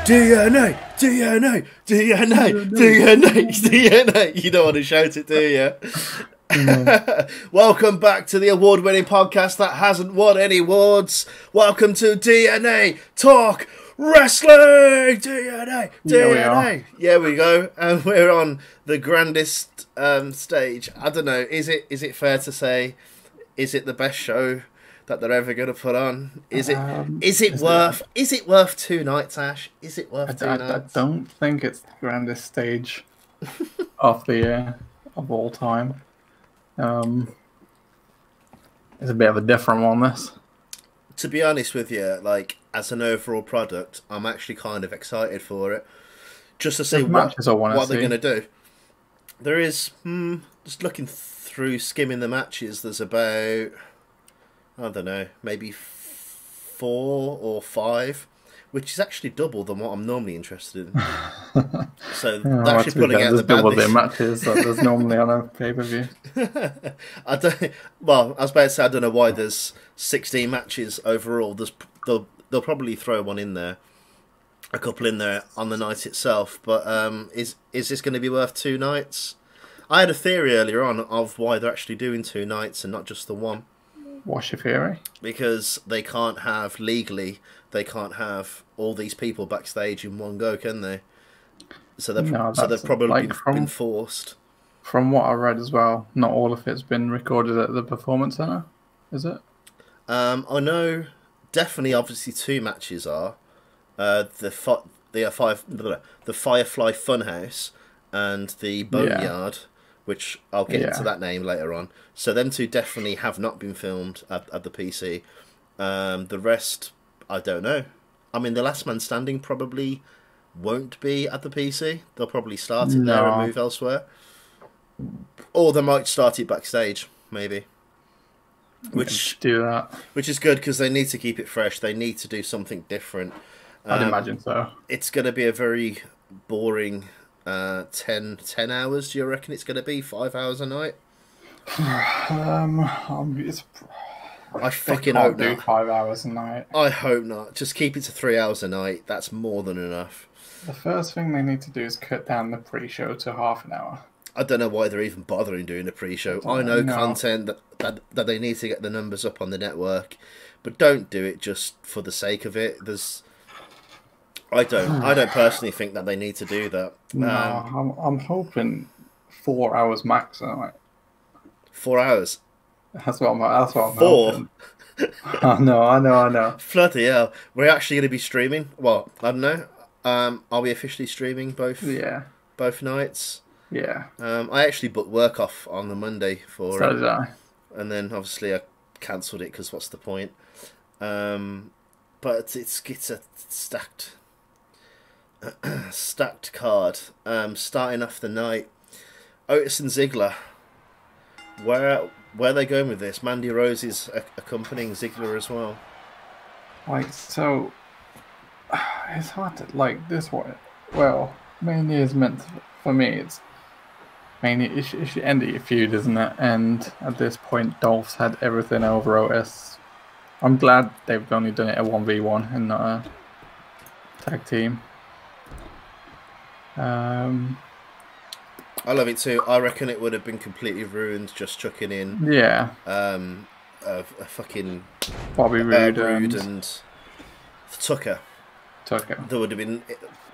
DNA, DNA, DNA, DNA, DNA. You don't want to shout it, do you? Welcome back to the award-winning podcast that hasn't won any awards. Welcome to DNA Talk Wrestling. DNA, DNA. Yeah, we go, and we're on the grandest stage. I don't know. Is it fair to say? Is it the best show that they're ever going to put on? Is it worth 2 nights, Ash? Is it worth 2 nights? I don't think it's the grandest stage of the year of all time. It's a bit of a different one, this. To be honest with you, like, as an overall product, I'm actually kind of excited for it. Just to see what they're going to do. There is, just looking through, skimming the matches, there's about, I don't know, maybe 4 or 5, which is actually double than what I'm normally interested in. So they're actually pulling out the double the matches that there's normally on a pay-per-view. I was about to say, I don't know why there's 16 matches overall. They'll probably throw one in there, a couple in there on the night itself. But is this going to be worth 2 nights? I had a theory earlier on of why they're actually doing 2 nights and not just the one. What's your theory? Because they can't have all these people backstage in one go, can they? So they've probably been forced. From what I read as well, not all of it's been recorded at the Performance Center, is it? I know definitely, obviously 2 matches are the Firefly Funhouse and the Boneyard. Yeah. Which I'll get into that name later on. So them 2 definitely have not been filmed at the PC. The rest, I don't know. I mean, the Last Man Standing probably won't be at the PC. They'll probably start it there and move elsewhere. Or they might start it backstage, maybe. Do that. Which is good, because they need to keep it fresh. They need to do something different. I'd imagine so. It's going to be a very boring 10 hours. Do you reckon it's going to be 5 hours a night? I fucking hope not. Do 5 hours a night. I hope not. Just keep it to 3 hours a night. That's more than enough. The first thing they need to do is cut down the pre-show to half an hour. I don't know why they're even bothering doing a pre-show. I know content that they need to get the numbers up on the network, but don't do it just for the sake of it. I don't personally think that they need to do that. No, I'm hoping 4 hours max a night. 4 hours. That's what I'm hoping. I know. Bloody hell. We're actually going to be streaming. Well, I don't know. Are we officially streaming both? Yeah. Both nights? Yeah. I actually booked work off on the Monday for it. So did I. And then obviously I cancelled it because what's the point? But it's a stacked card. Starting off the night, Otis and Ziggler. Where are they going with this? Mandy Rose is accompanying Ziggler as well. So it's hard to this one. Well, mainly is meant for me. It's mainly it's the end of your feud, isn't it? And at this point, Dolph's had everything over Otis. I'm glad they've only done it a 1v1 and not a tag team. I love it too. I reckon it would have been completely ruined just chucking in. Yeah. A fucking Bobby Roode and Tucker. That would have been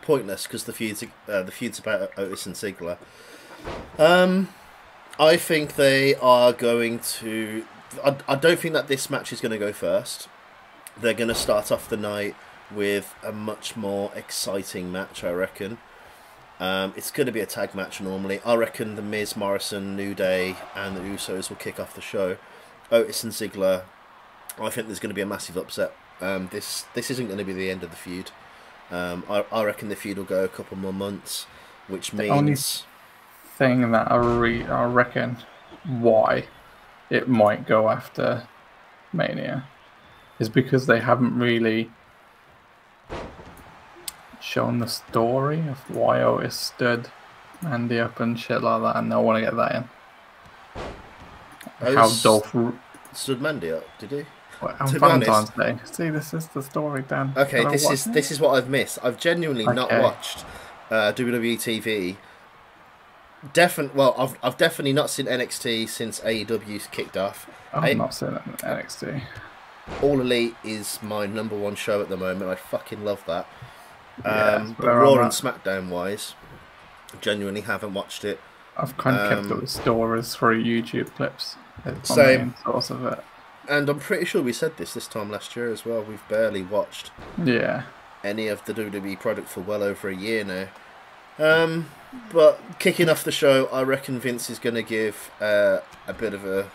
pointless because the feud's about Otis and Ziggler. I think they are going to. I don't think that this match is going to go first. They're going to start off the night with a much more exciting match, I reckon. It's going to be a tag match normally. I reckon the Miz, Morrison, New Day and the Usos will kick off the show. Otis and Ziggler, I think there's going to be a massive upset. This isn't going to be the end of the feud. I reckon the feud will go a couple more months, which means... The only thing that I reckon why it might go after Mania is because they haven't really shown the story of why Otis stood Mandy up and shit like that, and I want to get that in. How Dolph stood Mandy up, did he? Well, on To be honest, Valentine's Day. See, this is the story, Dan. okay, Gotta watch this is what I've missed. I've genuinely not Okay. watched WWE TV. I've definitely not seen NXT since AEW's kicked off. I've not seen it in NXT. All Elite is my number one show at the moment. I fucking love that. Yeah, But Raw and SmackDown wise, genuinely haven't watched it. I've kind of kept up with stories through YouTube clips. It's my Same. main source of it. And I'm pretty sure we said this time last year as well. We've barely watched any of the WWE product for well over a year now. But kicking off the show, I reckon Vince is going to give a bit of a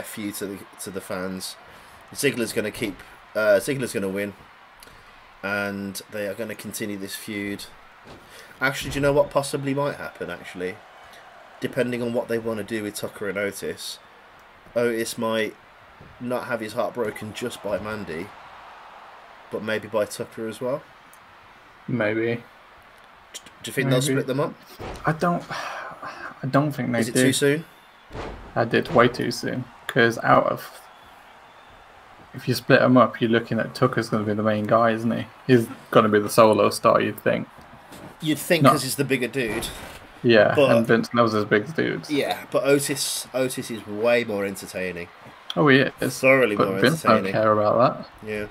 FU to the fans. Ziggler's going to win, and they are going to continue this feud. Actually, do you know what possibly might happen? Actually, depending on what they want to do with Tucker and Otis might not have his heart broken just by Mandy, but maybe by Tucker as well. Maybe. Do you think they'll split them up? I don't think they Is it too soon? I did way too soon. Because if you split them up, you're looking at Tucker's going to be the main guy, isn't he? He's going to be the solo star, you'd think. You'd think because he's the bigger dude. Yeah, and Vince knows his big dudes. Yeah, but Otis is way more entertaining. Oh, he is. Thoroughly but more Vince entertaining. Don't care about that. Yeah.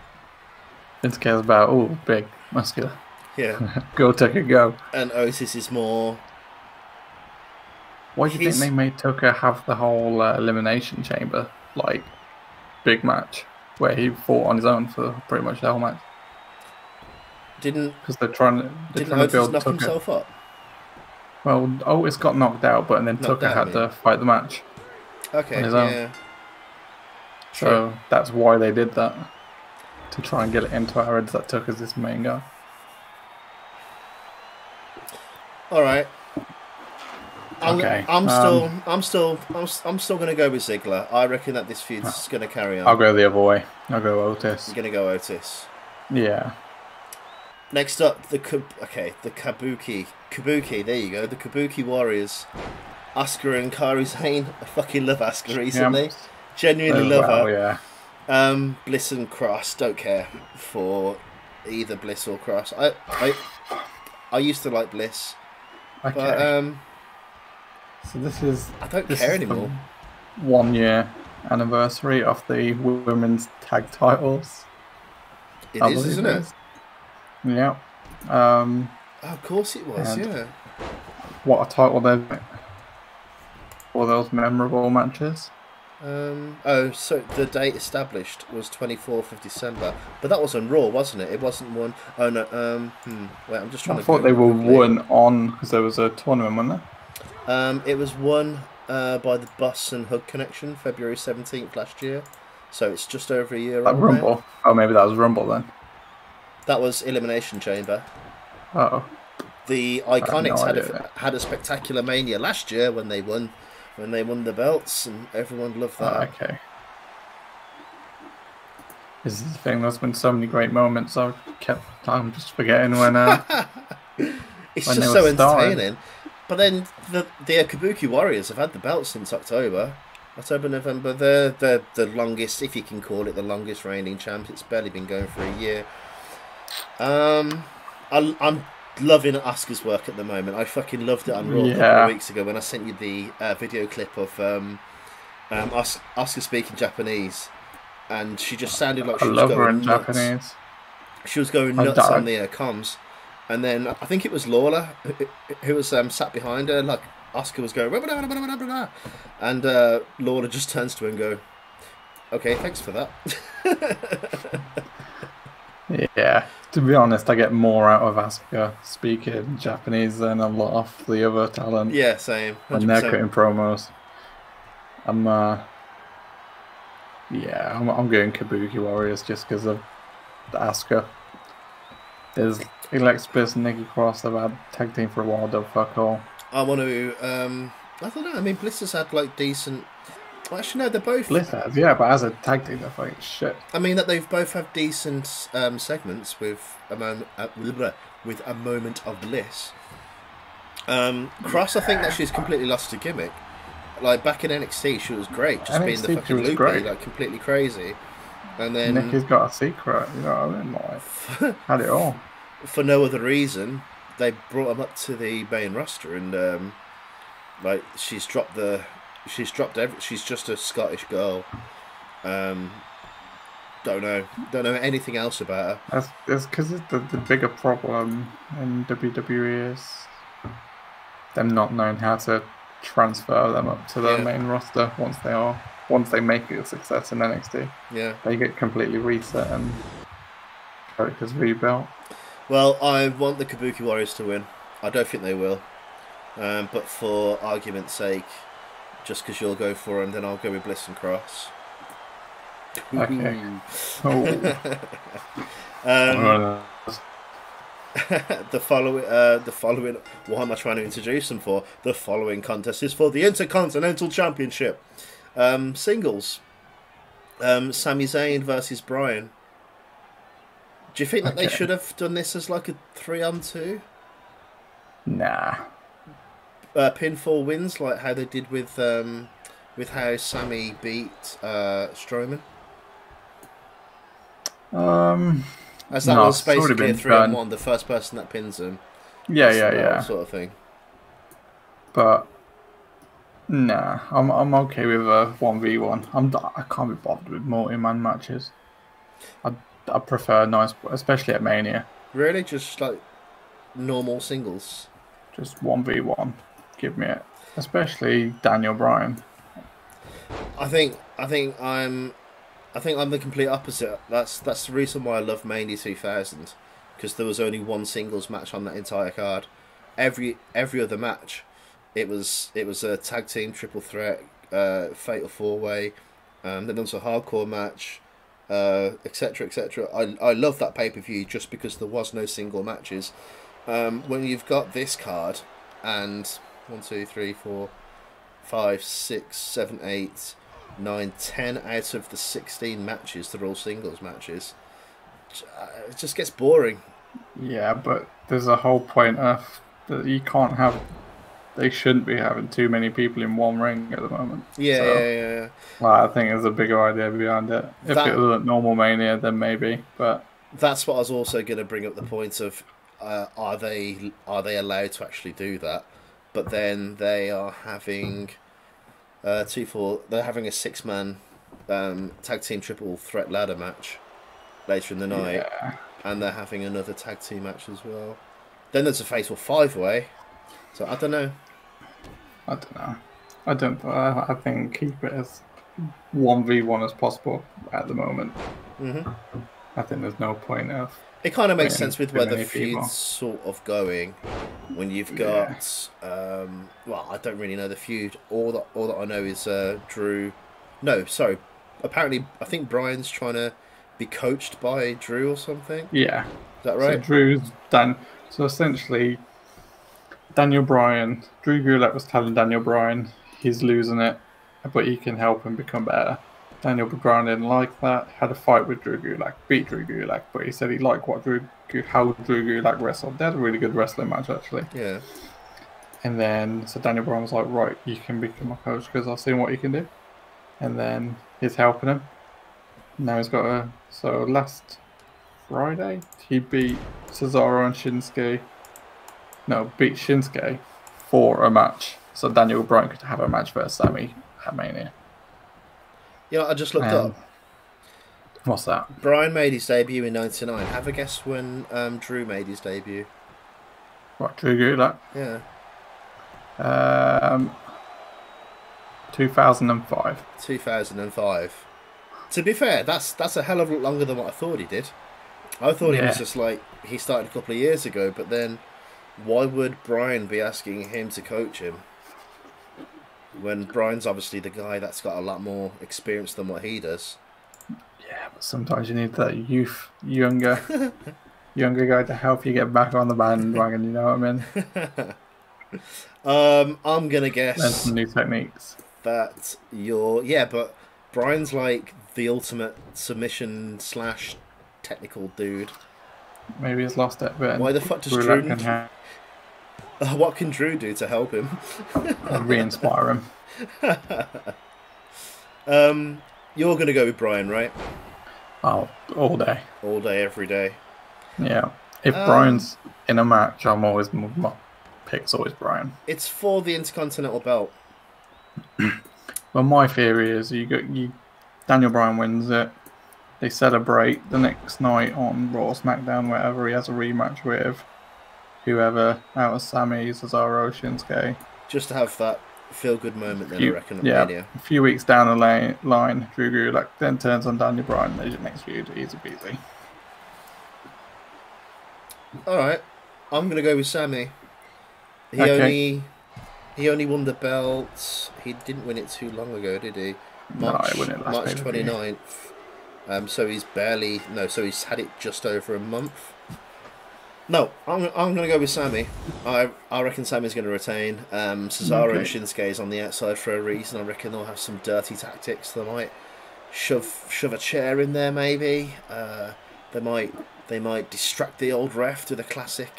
Vince cares about, big, muscular. Yeah. Go, Tucker, go. And Otis is more... Why do you think they made Tucker have the whole Elimination Chamber, big match, where he fought on his own for pretty much the whole match? Because they're trying to build knock Tucker. himself up? Well, Otis got knocked out, but then Tucker had to fight the match. Okay, on his own. yeah. So that's why they did that, to try and get it into our heads that Tucker's this main guy. All right. Okay. I'm still going to go with Ziggler. I reckon that this feud's going to carry on. I'll go the other way. I'll go Otis. You're going to go Otis. Yeah. Next up, the Kabuki. There you go. The Kabuki Warriors. Asuka and Kairi Sane. I fucking love Asuka recently. Yep. Genuinely love her. Yeah. Bliss and Cross. Don't care for either Bliss or Cross. I used to like Bliss. Okay. But so this is... I don't care anymore. 1 year anniversary of the women's tag titles. It is, isn't it? Yeah. Of course it was, yeah. What a title they've... For those memorable matches. So the date established was 24th of December, but that was on Raw, wasn't it? It wasn't one... Oh no, wait, I'm just trying to... I thought they were won on, because there was a tournament, wasn't there? It was won by the Bus and Hug Connection, February 17th last year, so it's just over a year old. Rumble? Now. Oh, maybe that was Rumble then. That was Elimination Chamber. Oh. The Iconics had a spectacular Mania last year when they won the belts, and everyone loved that. Okay. This is the thing. There's been so many great moments. I'm just forgetting when. It's when just so entertaining. But then the Kabuki Warriors have had the belts since October, November. They're the longest, if you can call it the longest reigning champs. It's barely been going for a year. I'm loving Asuka's work at the moment. I fucking loved it on Raw a couple of weeks ago when I sent you the video clip of Asuka speaking Japanese, and she just sounded like she was going nuts. Japanese. She was going nuts on the comms, and then I think it was Lawler who was sat behind her, like Asuka was going, and Lawler just turns to her and go, "Okay, thanks for that." Yeah, to be honest, I get more out of Asuka speaking Japanese than a lot of the other talent. Yeah, same. 100%. When they're cutting promos. I'm going Kabuki Warriors just because of Asuka. There's Alex Bliss and Nikki Cross. They've had tag team for a while. Don't fuck all. I want to. I don't know. I mean, Bliss has had decent. Well, actually, no, they're both. Bliss has, yeah, but as a tag team, they're fucking shit. I mean, that they've both had decent segments with a moment of bliss. Cross, I think that she's completely lost her gimmick. Like back in NXT, she was great, just being the fucking loopy, completely crazy. And then Nikki's got a secret, you know what I mean? Like, had it all. for no other reason, they brought him up to the main roster, and like she's dropped she's just a Scottish girl. Um, don't know anything else about her. That's because the bigger problem in WWE is them not knowing how to transfer them up to the Yeah. main roster once they make it a success in NXT. Yeah. They get completely reset and characters rebuilt. Well, I want the Kabuki Warriors to win. I don't think they will. But for argument's sake, just because you'll go for them, then I'll go with Bliss and Cross. Okay. The following. What am I trying to introduce them for? The following contest is for the Intercontinental Championship. Singles. Sami Zayn versus Bryan. Do you think that they should have done this as like a 3-on-2? Nah. Pinfall wins, like how they did with how Sami beat Strowman. As that was basically a 3-on-1, the first person that pins him. Yeah. Sort of thing. But nah, I'm okay with a 1v1. I can't be bothered with multi-man matches. I prefer nice, especially at Mania. Really, just like normal singles. Just 1v1. Give me it, especially Daniel Bryan. I think I'm the complete opposite. That's the reason why I love Mania 2000, because there was only one singles match on that entire card. Every other match, it was a tag team triple threat, fatal 4-way, then there was a hardcore match, etc. etc. I love that pay-per-view just because there was no single matches. When you've got this card and 1, 2, 3, 4, 5, 6, 7, 8, 9, 10 out of the 16 matches, they're all singles matches. It just gets boring. Yeah, but there's a whole point of that you can't have. They shouldn't be having too many people in one ring at the moment. Yeah. Well, I think there's a bigger idea behind it. If it was at normal Mania, then maybe. But that's what I was also going to bring up the point of: are they allowed to actually do that? But then they are having they're having a 6-man tag team triple threat ladder match later in the night, and they're having another tag team match as well. Then there's a fatal 5-way. So I don't know. I think keep it as 1v1 as possible at the moment. Mm-hmm. I think there's no point of. It kind of makes sense with where the feud's sort of going. When you've got, well, I don't really know the feud. All that I know is Drew. No, sorry. Apparently, I think Bryan's trying to be coached by Drew or something. Yeah, is that right? So Drew's done. So essentially, Drew Gulak was telling Daniel Bryan he's losing it, but he can help him become better. Daniel Bryan didn't like that, had a fight with Drew Gulak, beat Drew Gulak, but he said he liked how Drew Gulak wrestled. They had a really good wrestling match, actually. Yeah. And then, so Daniel Bryan was like, right, you can become my coach because I've seen what you can do. And then he's helping him. Now he's got so last Friday, he beat Cesaro and Shinsuke. No, beat Shinsuke for a match. So Daniel Bryan could have a match versus Sami at Mania. You know, I just looked up. What's that? Bryan made his debut in '99. Have a guess when Drew made his debut. What, Drew Gulak? Yeah. 2005. 2005. To be fair, that's a hell of a lot longer than what I thought he did. I thought he was just like, he started a couple of years ago, but then why would Bryan be asking him to coach him? When Bryan's obviously the guy that's got a lot more experience than what he does. Yeah, but sometimes you need that younger guy to help you get back on the bandwagon, you know what I mean? I'm gonna guess and some new techniques. That but Bryan's like the ultimate submission / technical dude. Maybe he's lost it, but why the fuck does Drew? What can Drew do to help him? Re-inspire him. You're gonna go with Bryan, right? Oh, all day. all day, every day. Yeah. If Brian's in a match, my pick's always Brian. It's for the Intercontinental belt. Well, my theory is Daniel Bryan wins it. They celebrate the next night on Raw, SmackDown, wherever he has a rematch with whoever out of Sami, Cesaro, Shinsuke. Just to have that feel-good moment, then I reckon. At Mania. A few weeks down the line, Drew Gulak then turns on Daniel Bryan. There's your next feud, easy peasy. All right, I'm gonna go with Sami. He only won the belt. He didn't win it too long ago, did he? March 29th. So he's he's had it just over a month. No, I'm gonna go with Sami. I reckon Sami's gonna retain. Cesaro and Shinsuke is on the outside for a reason. I reckon they'll have some dirty tactics. They might shove a chair in there, maybe. They might distract the old ref with a classic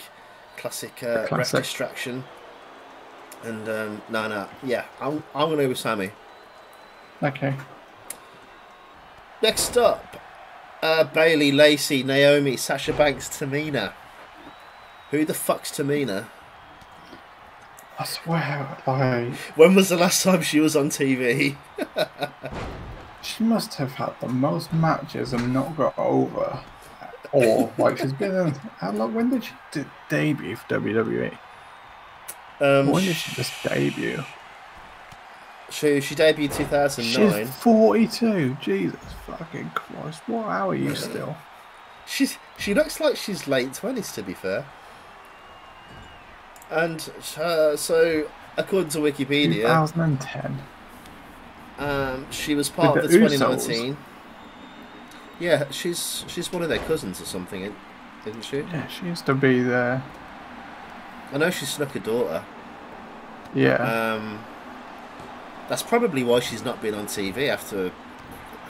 ref distraction. And I'm gonna go with Sami. Okay. Next up, Bayley, Lacey, Naomi, Sasha Banks, Tamina. Who the fuck's Tamina? I swear, like... When was the last time she was on TV? She must have had the most matches and not got over. Or, like, she's been in... How long? When did she debut for WWE? When did she just debut? She debuted 2009. She's 42. Jesus fucking Christ. How are you still? She looks like she's late 20s, to be fair. And so, according to Wikipedia... 2010. She was part of the 2019... Usos. Yeah, she's one of their cousins or something, isn't she? Yeah, she used to be there. I know she snuck a daughter. Yeah. That's probably why she's not been on TV after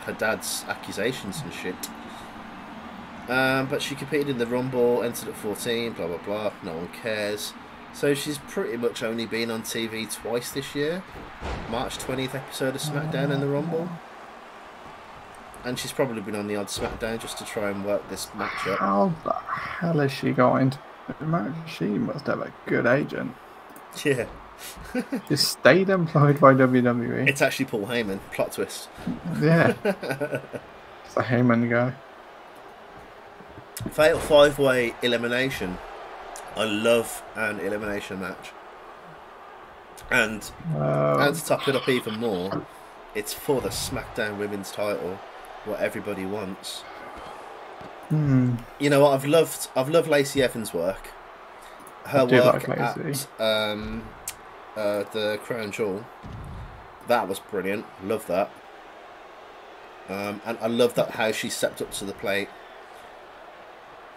her dad's accusations and shit. But she competed in the Rumble, entered at 14, blah blah blah. No one cares. So she's pretty much only been on TV twice this year. March 20th episode of SmackDown and the Rumble. And she's probably been on the odd SmackDown just to try and work this match up. How the hell has she got into the match? She must have a good agent. Yeah. Just stayed employed by WWE. It's actually Paul Heyman. Plot twist. Yeah. It's a Heyman guy. Fatal 5-way elimination. I love an elimination match. And to top it up even more, it's for the SmackDown Women's title, what everybody wants. You know what? I've loved Lacey Evans' work. Her work at the Crown Jewel, that was brilliant. Love that. And I love that how she stepped up to the plate.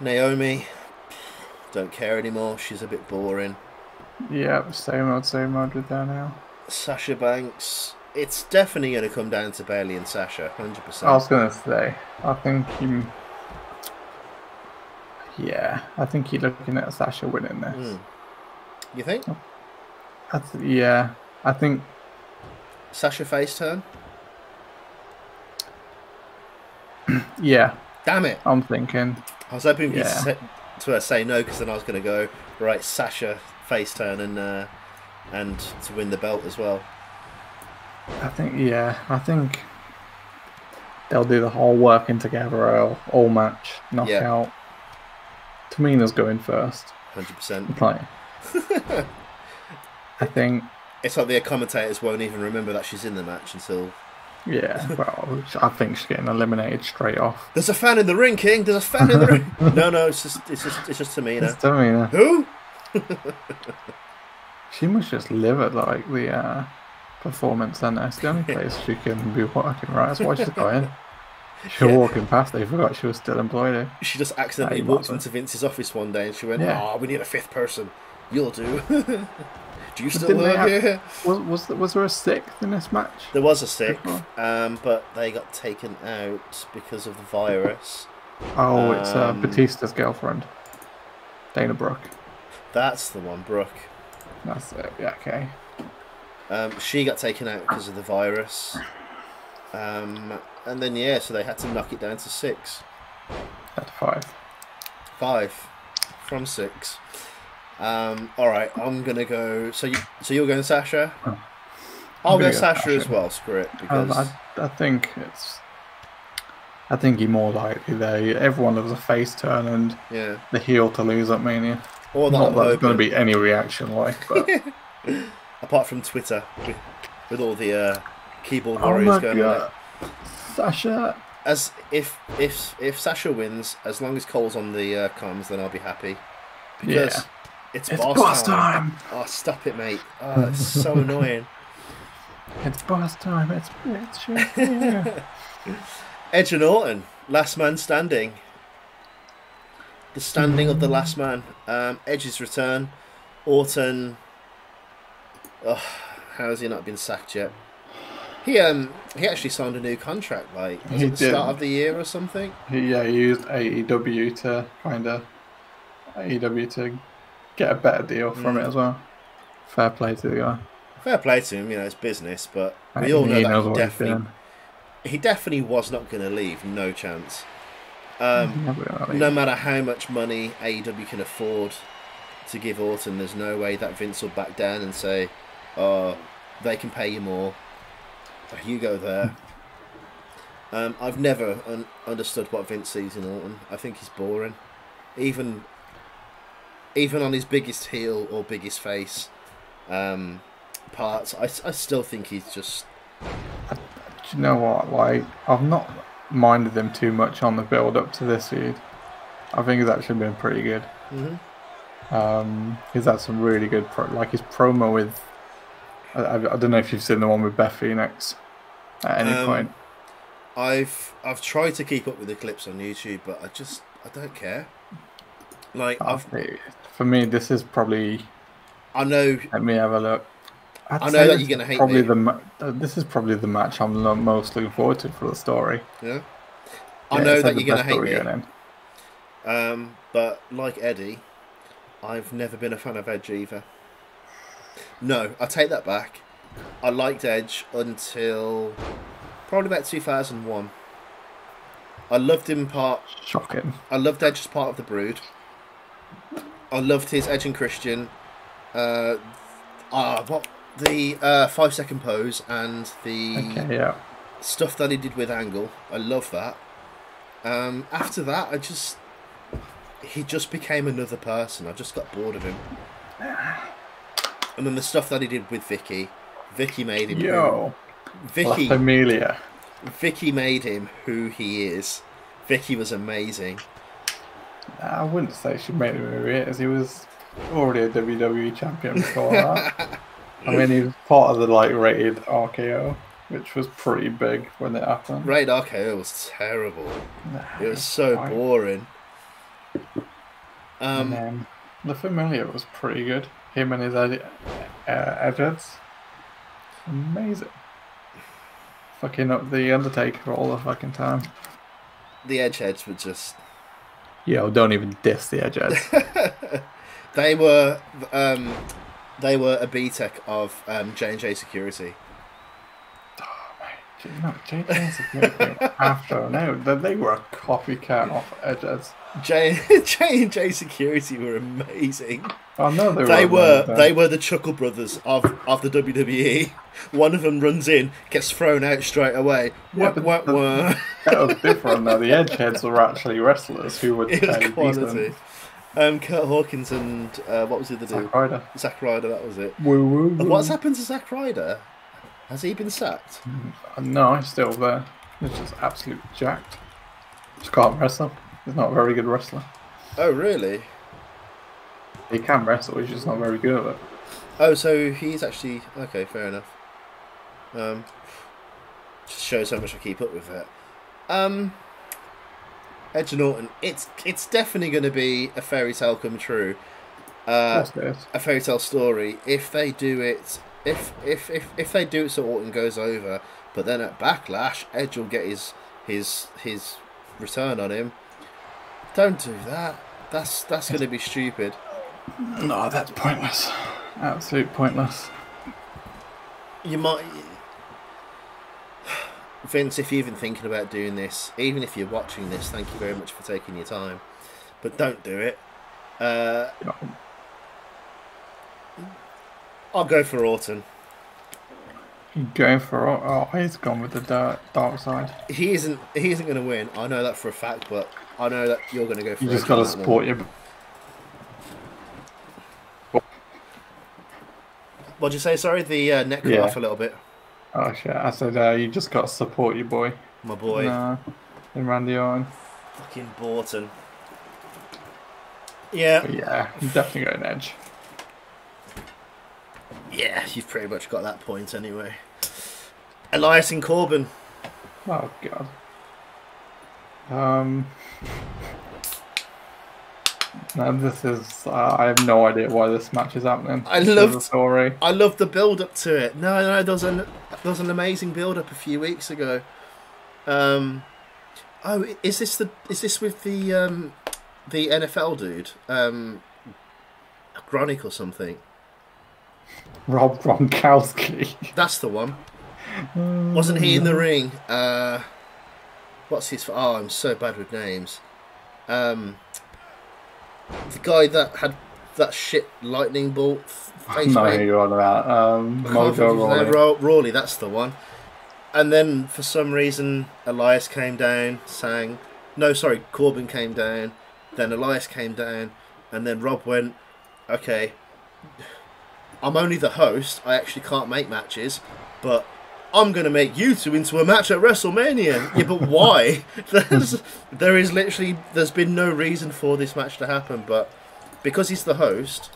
Naomi, don't care anymore. She's a bit boring. Yeah, same old with her now. Sasha Banks, it's definitely going to come down to Bayley and Sasha, 100%. I was going to say, I think you're looking at Sasha winning this. You think? I think Sasha face turn. Yeah. Damn it! I'm thinking. I was hoping you to say no, because then I was going to go right Sasha face turn and to win the belt as well. I think they'll do the whole working together all match knockout. Yeah. Tamina's going first. 100%. Like, I think it's like the commentators won't even remember that she's in the match until. Yeah, well, I think she's getting eliminated straight off. There's a fan in the ring, King. There's a fan in the ring. No, it's just Tamina. It's Tamina. Who? She must just live at like the performance center. It's the only place she can be working. Right, that's why she's going. She was walking past. They forgot she was still employed here. She just accidentally walked into Vince's office one day and she went, we need a fifth person. You'll do. Do you still work here? Was there a sixth in this match? There was a sixth, but they got taken out because of the virus. Oh, it's Batista's girlfriend, Dana Brooke. That's the one, Brooke. That's it. Yeah, okay. She got taken out because of the virus. And then yeah, so they had to knock it down to 6. At 5. 5 from 6. All right, I'm gonna go. So you're going Sasha. I'll go Sasha as well. Screw it, because I think it's. I think you're more likely there. Everyone loves a face turn and the heel to lose at Mania. Or that not that there's going to be any reaction like, but apart from Twitter, with all the keyboard warriors going on. Sasha. As if Sasha wins, as long as Cole's on the comms, then I'll be happy. Because it's boss time. Oh, stop it, mate. Oh, it's so annoying. It's boss time. It's shit. Edge and Orton, last man standing. The standing of the last man. Edge's return. Orton. Oh, how has he not been sacked yet? He actually signed a new contract. Like, was it the start of the year or something? He used AEW to get a better deal from it as well. Fair play to the guy. Fair play to him. You know, it's business, but we all know that he definitely was not going to leave. No chance. No matter how much money AEW can afford to give Orton, there's no way that Vince will back down and say, "Oh, they can pay you more. You go there." I've never understood what Vince sees in Orton. I think he's boring. Even on his biggest heel or biggest face parts, I still think he's just... Do you know what? Like, I've not minded him too much on the build up to this feud. I think he's actually been pretty good. He's had some really good like his promo with... I don't know if you've seen the one with Beth Phoenix at any point. I've tried to keep up with the clips on YouTube, but I don't care. Like, for me, this is probably... I know... Let me have a look. I know that you're going to hate me. This is probably the match I'm most looking forward to for the story. Yeah. I know that you're going to hate me. But like Eddie, I've never been a fan of Edge either. No, I take that back. I liked Edge until probably about 2001. I loved him Shocking. I loved Edge as part of the Brood. I loved his Edge and Christian. The 5-second pose and the stuff that he did with Angle. I love that. After that, he just became another person. I just got bored of him. And then the stuff that he did with Vicky made him. Vicky made him who he is. Vicky was amazing. I wouldn't say she made him who he is. He was already a WWE champion before that. I mean, he was part of the rated RKO, which was pretty big when it happened. Rated RKO was terrible. It was so boring. And then the Familiar was pretty good. Him and his Edgeheads. Amazing. Fucking up the Undertaker all the fucking time. The Edgeheads were just... Yo, don't even diss the Edgeheads. They were a B-Tech of J&J Security. Oh, mate. No, J&J Security after... No, they were a copycat of Edgeheads. J&J Security were amazing. Oh, no, they were the Chuckle Brothers of the WWE. One of them runs in, gets thrown out straight away. That was different though. The Edgeheads were actually wrestlers who were quality. Kurt Hawkins and what was the other dude? Zack Ryder, that was it. Woo, woo, woo. What's happened to Zack Ryder? Has he been sacked? No, he's still there. He's just absolute jacked. Just can't wrestle. He's not a very good wrestler. Oh, really? He can wrestle, he's just not very good at it. Oh, so he's actually... Okay, fair enough. Just shows how much I keep up with it. Edge and Orton, it's definitely going to be a fairy tale come true. A fairy tale story. If they do it... If they do it so Orton goes over, but then at Backlash, Edge will get his return on him. Don't do that. That's going to be stupid. No, that's pointless. Absolute pointless. You might... Vince, if you're even thinking about doing this, even if you're watching this, thank you very much for taking your time. But don't do it. I'll go for Orton. You going for he's gone with the dark side. He isn't going to win. I know that for a fact, but I know that you're going to go for. You just got to support your. What'd you say? Sorry, the neck cut off a little bit. Oh shit! I said you just got to support your boy. My boy. In Randy Orton. Fucking Borton. Yeah. But yeah, you definitely got an edge. Yeah, you've pretty much got that point anyway. Elias and Corbin. Oh god. No, this is. I have no idea why this match is happening. I love the story. I love the build up to it. No, there was an amazing build up a few weeks ago. Oh, is this with the NFL dude, Gronick or something? Rob Gronkowski. That's the one. Wasn't he in the ring? What's his? Oh, I'm so bad with names. The guy that had that shit lightning bolt face. No, who you're on about. Mojo Rawley, that's the one. And then for some reason, Elias came down, sang. No, sorry, Corbin came down. Then Elias came down, and then Rob went, "Okay, I'm only the host. I actually can't make matches, but I'm going to make you two into a match at WrestleMania." Yeah, but why? There's been no reason for this match to happen, but because he's the host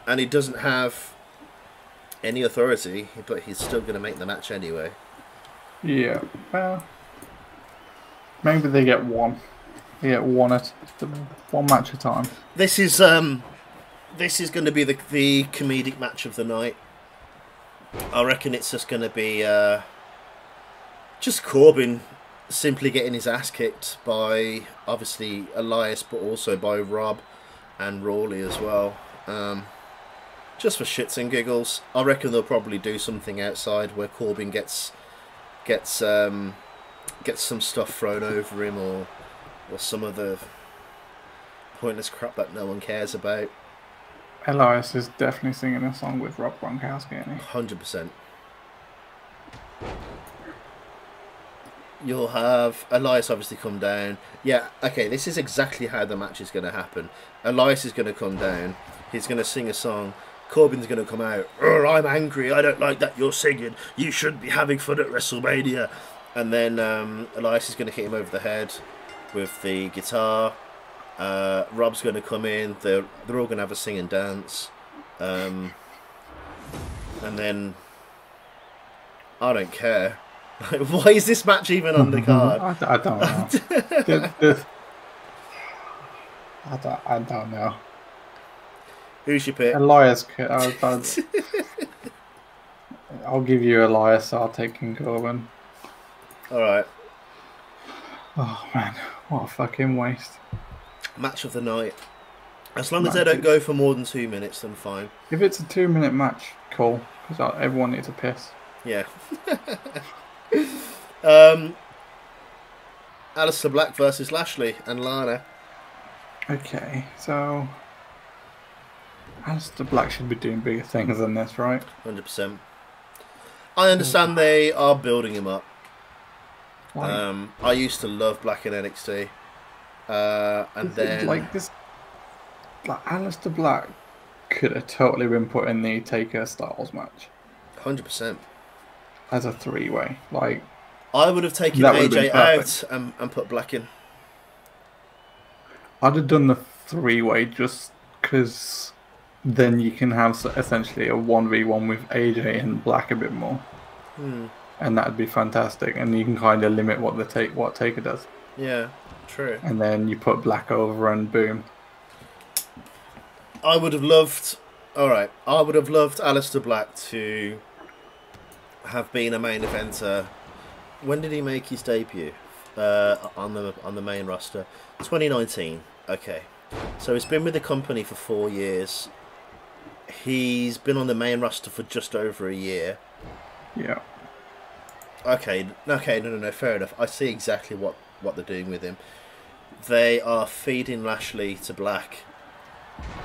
and he doesn't have any authority, but he's still going to make the match anyway. Yeah, well, maybe they get one. They get one match at a time. This is going to be the comedic match of the night. I reckon it's just going to be just Corbin simply getting his ass kicked by, obviously, Elias, but also by Rob and Rawley as well. Just for shits and giggles. I reckon they'll probably do something outside where Corbin gets some stuff thrown over him, or some of the pointless crap that no one cares about. Elias is definitely singing a song with Rob Gronkowski, isn't he? 100%. You'll have Elias obviously come down. Yeah, okay, this is exactly how the match is going to happen. Elias is going to come down. He's going to sing a song. Corbin's going to come out. "I'm angry. I don't like that you're singing. You should be having fun at WrestleMania." And then Elias is going to hit him over the head with the guitar. Rob's going to come in. They're all going to have a sing and dance. And then I don't care. Why is this match even on the card? I don't know. I don't know. Who's your pick? Elias. I'll give you Elias. I'll take King Corbin. All right. Oh man, what a fucking waste. Match of the night. As long as they don't go for more than 2 minutes, then fine. If it's a 2-minute match, cool. Because everyone needs a piss. Yeah. Aleister Black versus Lashley and Lana. Okay, so Aleister Black should be doing bigger things than this, right? 100%. I understand they are building him up. I used to love Black in NXT. And then like this, like Aleister Black could have totally been put in the Taker Styles match. 100%. As a 3-way, like I would have taken AJ out and put Black in. I'd have done the 3-way just because then you can have essentially a 1v1 with AJ and Black a bit more, and that'd be fantastic. And you can kind of limit what Taker does. Yeah, true. And then you put Black over and boom. I would have loved. All right, I would have loved Aleister Black to have been a main eventer. When did he make his debut on the main roster? 2019. Okay, so he's been with the company for 4 years. He's been on the main roster for just over a year. Yeah. Okay, okay, no, fair enough. I see exactly what they're doing with him. They are feeding Lashley to Black,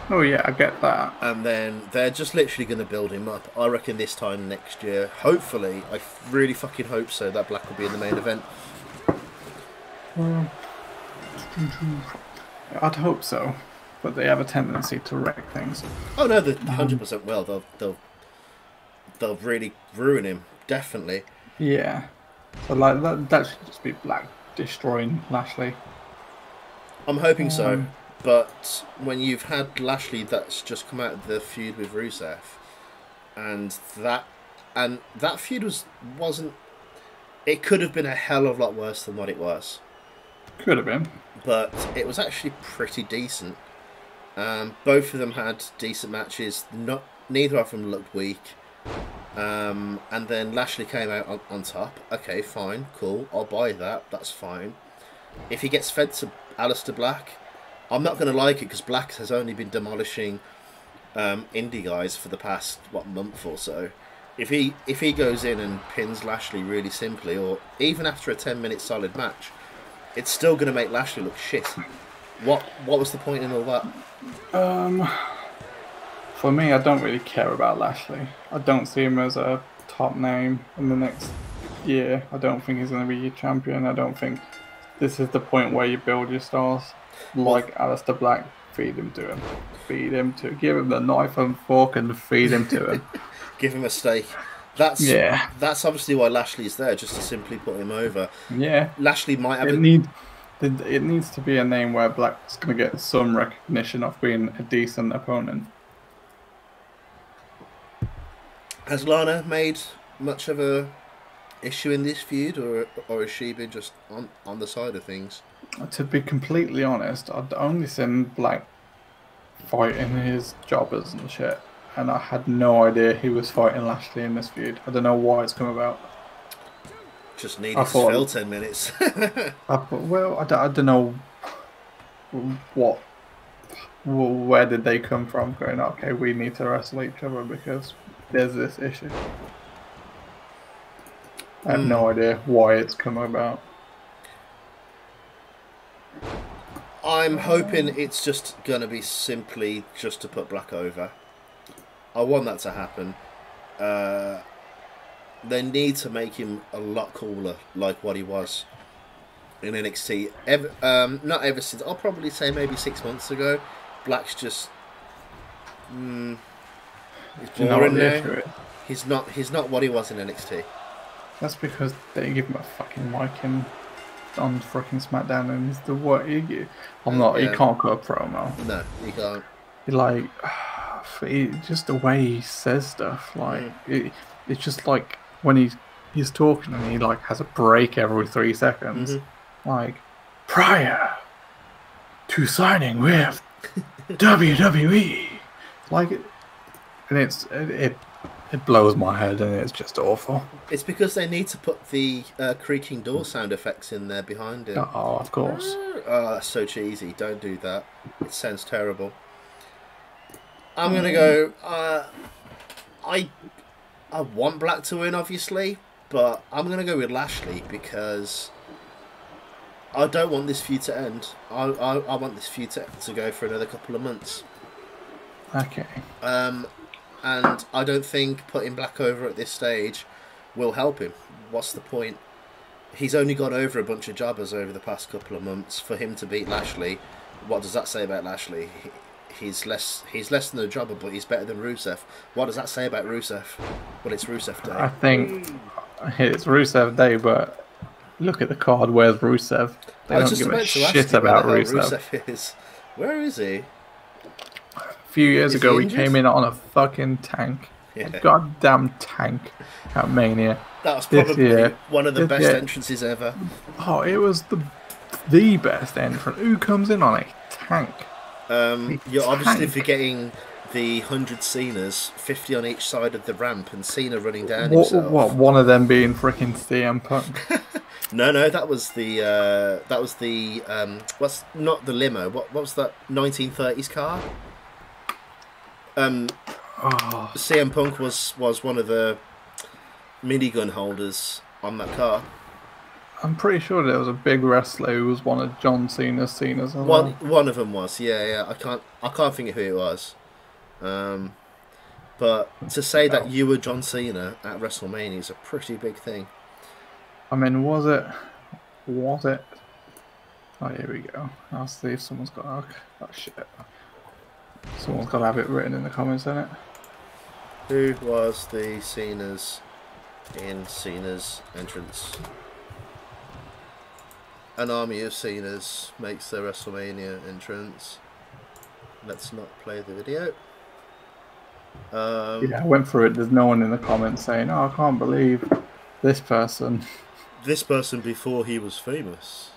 Oh yeah, I get that. and then they're just literally going to build him up. I reckon this time next year, hopefully, I really fucking hope so, that Black will be in the main event. Well, I'd hope so, but they have a tendency to wreck things. Oh no, they're 100% will. They'll really ruin him, definitely. Yeah. So like that should just be Black destroying Lashley. I'm hoping so, but when you've had Lashley that's just come out of the feud with Rusev, and that feud wasn't. It could have been a hell of a lot worse than what it was. Could have been. But it was actually pretty decent. Both of them had decent matches. Neither of them looked weak. And then Lashley came out on top. Okay, fine, cool. I'll buy that. That's fine. If he gets fed to Aleister Black, I'm not going to like it because Black has only been demolishing indie guys for the past month or so. If he goes in and pins Lashley really simply, or even after a 10-minute solid match, it's still going to make Lashley look shit. What was the point in all that? For me, I don't really care about Lashley. I don't see him as a top name in the next year. I don't think he's going to be your champion. I don't think this is the point where you build your stars. Like Aleister Black, feed him to him. Give him the knife and fork and feed him to him. Give him a steak. That's obviously why Lashley's there, just to simply put him over. Yeah. Lashley might have it needs to be a name where Black's going to get some recognition of being a decent opponent. Has Lana made much of a issue in this feud, or has she been just on the side of things? To be completely honest, I'd only seen Black fighting his jobbers and shit, and I had no idea he was fighting Lashley in this feud. I don't know why it's come about. Just needed to fill 10 minutes. I don't know where did they come from going, okay, we need to wrestle each other because there's this issue. I have no idea why it's come about. I'm hoping it's just going to be simply just to put Black over. I want that to happen. They need to make him a lot cooler, like what he was in NXT. Not ever since, I'll probably say maybe 6 months ago. Black's just... he's boring now. He's not what he was in NXT. That's because they give him a fucking mic on freaking SmackDown, and he's the what? He can't cut a promo. No, he can't. Just the way he says stuff, it's just like when he's talking and he like has a break every 3 seconds, like prior to signing with WWE, and it blows my head, and it's just awful. It's because they need to put the creaking door sound effects in there behind it. Oh, of course. Oh, that's so cheesy. Don't do that. It sounds terrible. I'm going to go... I want Black to win, obviously, but I'm going to go with Lashley because I don't want this feud to end. I want this feud to go for another couple of months. Okay. And I don't think putting Black over at this stage will help him. What's the point? He's only got over a bunch of jobbers over the past couple of months. For him to beat Lashley, what does that say about Lashley? He's less than a jobber, but he's better than Rusev. What does that say about Rusev? Well, it's Rusev Day. I think it's Rusev Day, but look at the card. Where's Rusev? They don't give a shit about Rusev. Where is he? A few years ago, he came in on a fucking tank. Yeah. A goddamn tank at Mania. That was probably one of the best entrances ever. Oh, it was the best entrance. Who comes in on a tank? You're obviously forgetting the 100 Cenas, 50 on each side of the ramp, and Cena running down himself. What? One of them being freaking CM Punk. No, that was the what's not the limo? What was that 1930s car? CM Punk was one of the minigun holders on that car. I'm pretty sure there was a big wrestler who was one of John Cena's as One well. one of them was, yeah. I can't think of who it was. But to say that Oh. you were John Cena at WrestleMania is a pretty big thing. I mean, was it? Was it? Oh, here we go. I'll see if someone's got. Oh shit! Someone's got to have it written in the comments, isn't it? Who was the Cena's in Cena's entrance? An army of Cena's makes their WrestleMania entrance. Let's not play the video. Yeah, I went through it. There's no one in the comments saying, "Oh, I can't believe this person." This person before he was famous.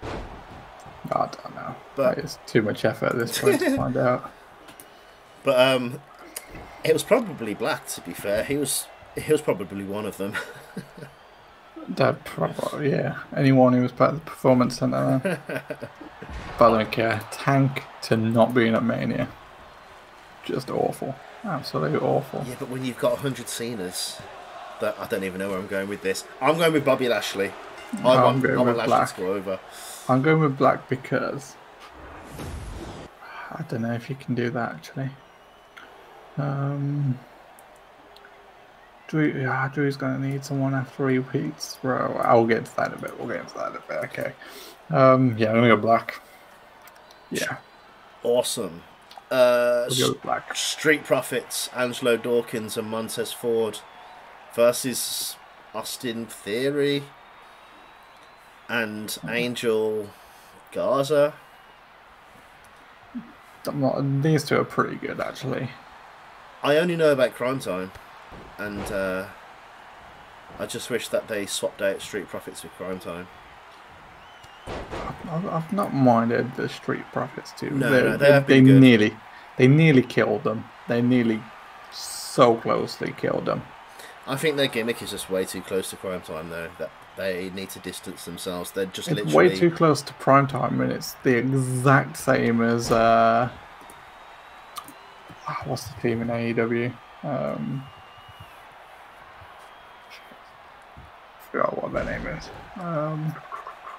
I don't know. But it's too much effort at this point to find out. But it was probably Black. To be fair, he was probably one of them. That probably, yeah. Anyone who was part of the performance center then. But I don't care. Tank to not being at Mania. Just awful. Absolutely awful. Yeah, but when you've got 100 Cenas, that I don't even know where I'm going with this. I'm going with Bobby Lashley. I want Lashley Black. to go over. I'm going with Black because I don't know if you can do that actually. Drew's going to need someone after 3 weeks. Bro, I'll get to that in a bit. Okay. I'm going to go Black. Yeah. Awesome. We'll go with Black. Street Profits, Angelo Dawkins and Montez Ford versus Austin Theory and Angel Garza. These two are pretty good actually. I only know about Crime Time, and I just wish that they swapped out Street Profits with Crime Time. I've not minded the Street Profits too. They nearly killed them. They nearly so closely killed them. I think their gimmick is just way too close to Crime Time, though. That they need to distance themselves. They're just it's way too close to Prime Time, and it's the exact same as what's the team in AEW? Forgot what their name is.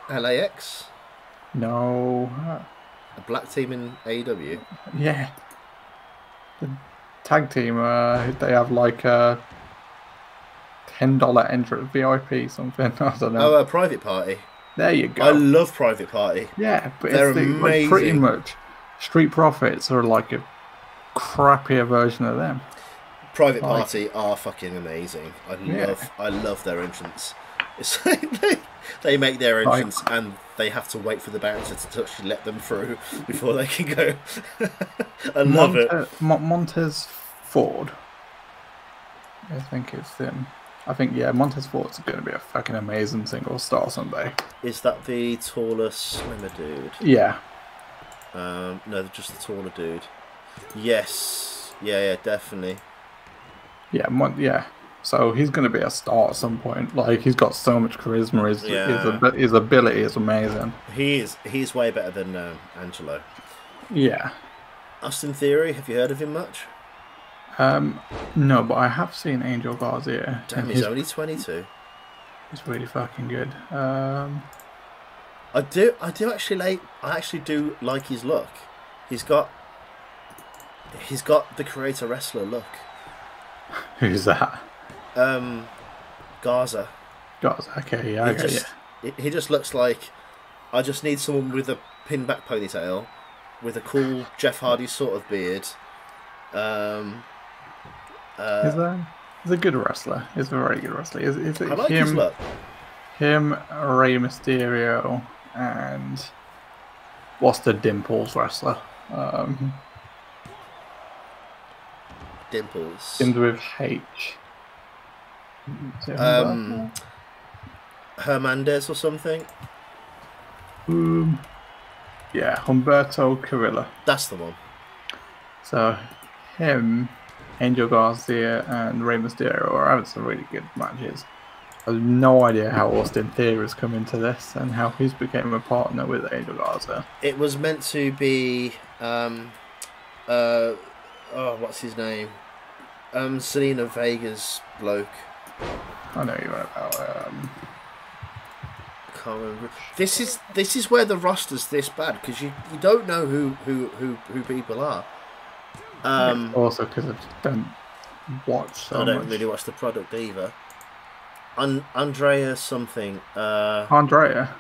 LAX. No. A black team in AEW. Yeah. The tag team. They have like a $10 entrance VIP something. I don't know. Oh, a Private Party. There you go. I love Private Party. Yeah, but they're it's amazing. Like pretty much. Street Profits are like a crappier version of them. Private Party are fucking amazing. I love their entrance. It's like they make their entrance and they have to wait for the bouncer to actually let them through before they can go. I love it. Montez Ford. I think it's him. Montez Ford's going to be a fucking amazing single star someday. Is that the taller, slimmer dude? Yeah. No, just the taller dude. Yes. Yeah, definitely. Yeah. So he's going to be a star at some point. Like, he's got so much charisma. His ability is amazing. He's way better than Angelo. Yeah. Austin Theory, have you heard of him much? No, but I have seen Angel Garza. Damn, he's only 22. He's really fucking good. I do actually do like his look. He's got the creator wrestler look. Who's that? Garza. Okay, yeah, He just looks like I just need someone with a pin back ponytail, with a cool Jeff Hardy sort of beard. He's a good wrestler. He's a very good wrestler. Is it I like him, his look. Him, Rey Mysterio, and what's the Dimples wrestler? Dimples. Begins with H. Hernandez or something. Yeah, Humberto Carrillo. That's the one. So him, Angel Garcia, and Rey Mysterio are having some really good matches. I have no idea how Austin Theory has come into this and how he's became a partner with Angel Garza. It was meant to be what's his name? Selena Vega's bloke. I know you're about. Can't remember. This is where the roster's this bad because you don't know who people are. Also, because I just don't watch so I don't much. really watch the product either. Andrea something. Andrea.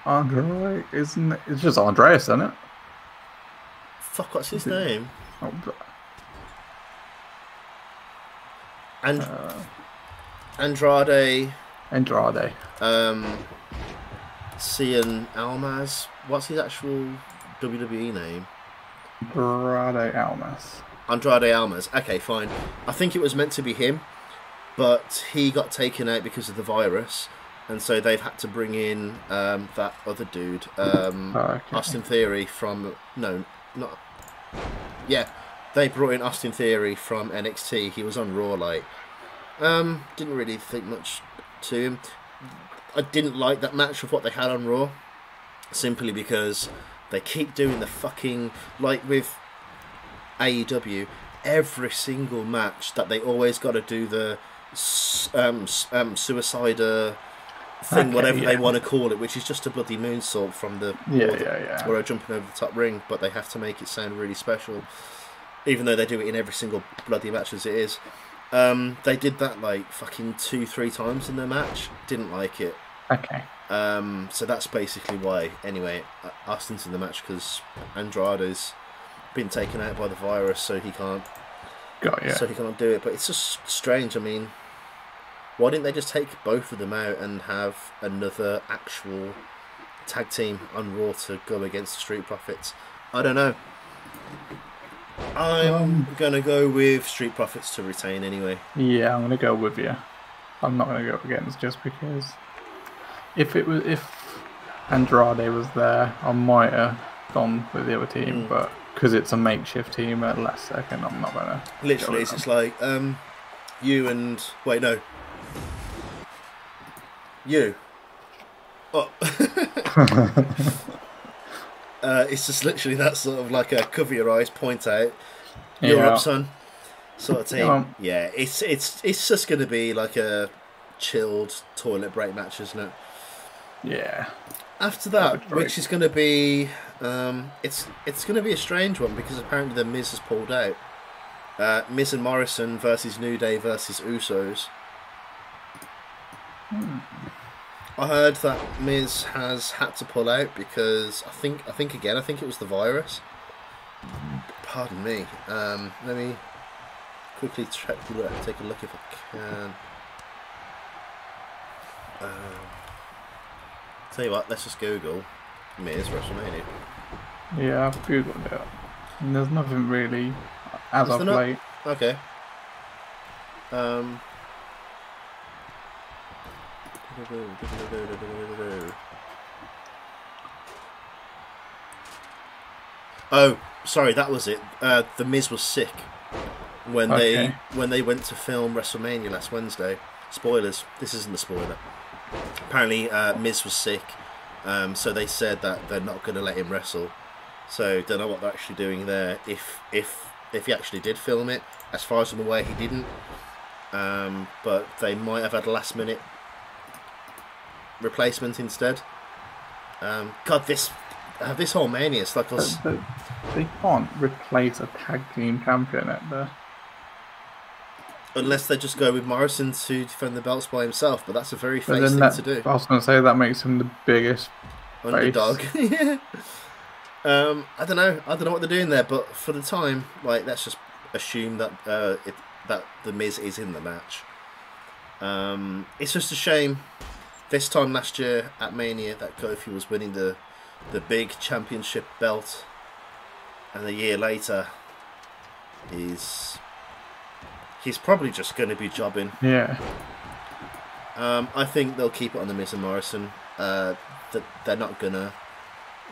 Andre, isn't it? It's just Andreas, isn't it? Fuck, what's his name? Oh, Andrade. Andrade. Cien Almas. What's his actual WWE name? Andrade Almas. Okay, fine. I think it was meant to be him, but he got taken out because of the virus, and so they've had to bring in that other dude, Austin Theory from they brought in Austin Theory from NXT. He was on Raw, didn't really think much to him. I didn't like that match of what they had on Raw, simply because they keep doing the fucking, like with AEW, every single match that they always got to do the suicider thing, whatever they want to call it, which is just a bloody moonsault from the or a jumping over the top ring, but they have to make it sound really special, even though they do it in every single bloody match as it is. They did that like fucking 2-3 times in their match. Didn't like it. Okay. So that's basically why. Anyway, Austin's in the match because Andrade's been taken out by the virus, so he can't. So he can't do it. But it's just strange. I mean, why didn't they just take both of them out and have another actual tag team on Raw to go against the Street Profits? I don't know. I'm gonna go with Street Profits to retain anyway. Yeah, I'm gonna go with you. I'm not gonna go against just because. If Andrade was there, I might have gone with the other team, but because it's a makeshift team at last second, I'm not gonna. Literally, it's just like you and you. Oh. It's just literally that sort of like a cover your eyes, point out, you're up, son, sort of team. Yeah, it's just going to be like a chilled toilet break match, isn't it? Yeah. After that, which is going to be, it's going to be a strange one because apparently the Miz has pulled out. Miz and Morrison versus New Day versus Usos. I heard that Miz has had to pull out because I think it was the virus. Pardon me. Let me quickly take a look if I can. Tell you what, let's just Google Miz WrestleMania. Yeah, I've googled it, and there's nothing really as of late. Okay. Oh, sorry, that was it. The Miz was sick when they went to film WrestleMania last Wednesday. Spoilers. This isn't a spoiler. Apparently, Miz was sick, so they said that they're not going to let him wrestle. So don't know what they're actually doing there. If he actually did film it, as far as I'm aware, he didn't. But they might have had a last minute replacement instead. God, this whole Mania is like us. They can't replace a tag team champion at the. Unless they just go with Morrison to defend the belts by himself, but that's a very face thing to do. I was going to say that makes him the biggest underdog. Yeah. I don't know what they're doing there, but for the time, let's just assume that that the Miz is in the match. It's just a shame. This time last year at Mania, that Kofi was winning the big championship belt, and a year later, he's probably just going to be jobbing. Yeah. I think they'll keep it on the Miz and Morrison. That they're not gonna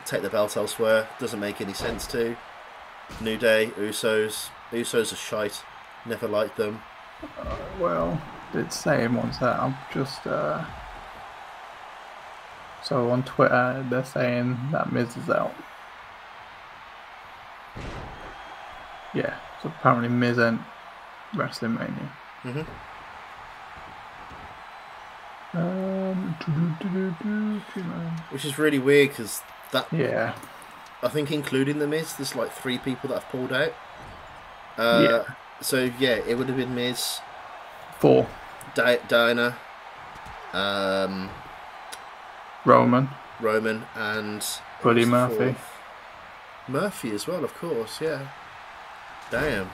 take the belt elsewhere. Doesn't make any sense to. New Day, Usos are shite. Never liked them. Well, it's saying once that I'm just. So on Twitter, they're saying that Miz is out. Yeah. So apparently Miz ain't WrestleMania. Which is really weird because that Yeah. I think including the Miz, there's like 3 people that have pulled out. Yeah. So yeah, it would have been Miz, 4. Diana, Roman. and Buddy who's the Murphy. 4th? Murphy as well, of course. Yeah. Damn.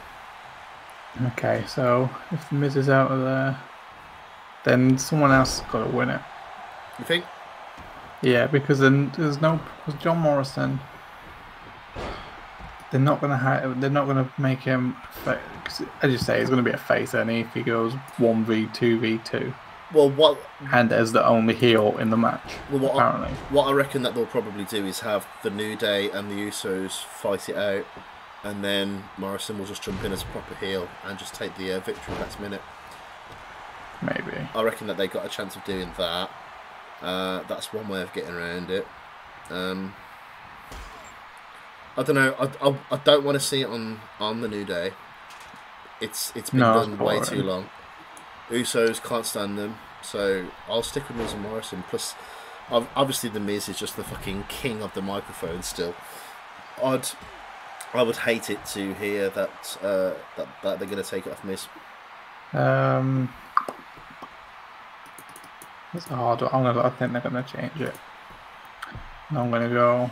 Okay, so if the Miz is out of there, then someone else has got to win it. You think? Yeah, because then because John Morrison. They're not gonna make him. Cause, as you say, he's gonna be a face, and if he goes 1v2v2, Well, what and as the only heel in the match, apparently. What I reckon that they'll probably do is have the New Day and the Usos fight it out, and then Morrison will just jump in as a proper heel and just take the victory last minute. Maybe. I reckon that they got a chance of doing that. That's one way of getting around it. I don't know. I don't want to see it on the New Day. It's been done way too long. Usos can't stand them, so I'll stick with Miz and Morrison. Plus, obviously the Miz is just the fucking king of the microphone still. I would hate it to hear that they're going to take it off Miz. It's a hard one. I think they're going to change it. I'm going to go.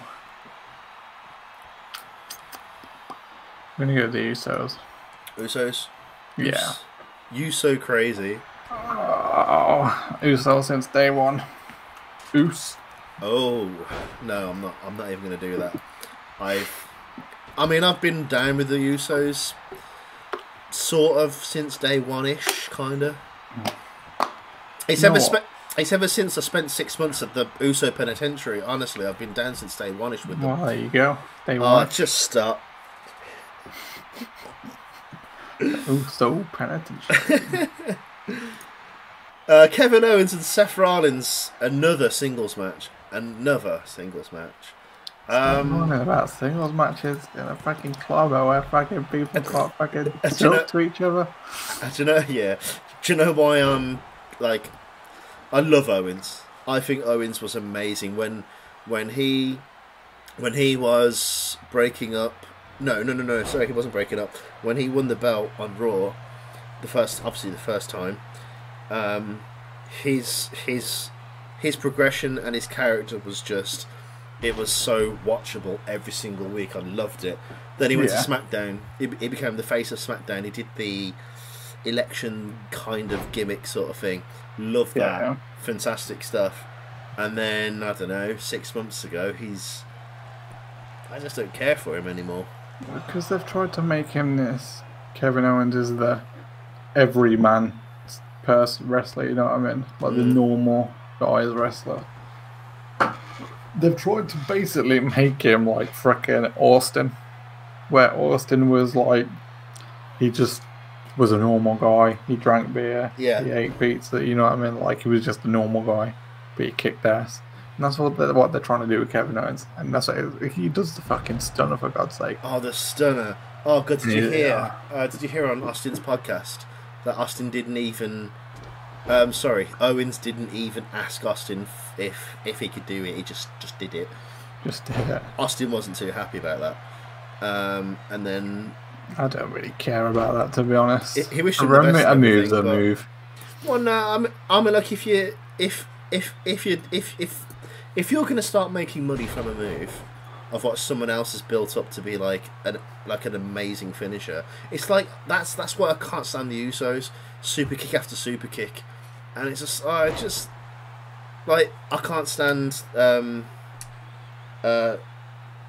I'm going to go the Usos. Usos? Yeah. You so crazy. Oh, Usos since day one. Us. Oh no, I'm not even going to do that. I've been down with the Usos sort of since day one-ish, kinda. It's ever since I spent 6 months at the Uso Penitentiary. Honestly, I've been down since day one-ish with them. Well, there you go. Day one. Just stop. Uso Penitentiary. Kevin Owens and Seth Rollins, another singles match. About singles matches in a fucking club where fucking people got fucking talk to each other. Do you know why I love Owens. I think Owens was amazing when he was breaking up. No, sorry, he wasn't breaking up. When he won the belt on Raw, the first time, his progression and his character was just, it was so watchable every single week. I loved it. Then he went to SmackDown. He became the face of SmackDown. He did the election kind of gimmick sort of thing. Loved that. Yeah. Fantastic stuff. And then, I don't know, 6 months ago, I just don't care for him anymore. Because they've tried to make him this. Kevin Owens is the everyman wrestler, you know what I mean? Like the normal guy's wrestler. They've tried to basically make him like frickin' Austin. Where Austin was like, he just was a normal guy. He drank beer. Yeah. He ate pizza, you know what I mean? Like he was just a normal guy. But he kicked ass. And that's what they're trying to do with Kevin Owens. And that's what he does, the fucking stunner, for God's sake. Oh, the stunner. Oh, God, did you hear? Did you hear on Austin's podcast that Austin didn't even... Owens didn't even ask Austin if he could do it. He just did it. Just did it. Austin wasn't too happy about that. And then... I don't really care about that, to be honest. He wished him the best. A move's a move. Well, no, I mean, like, if you're going to start making money from a move of what someone else has built up to be like an amazing finisher, it's like that's why I can't stand the Usos. Super kick after super kick, and it's just I can't stand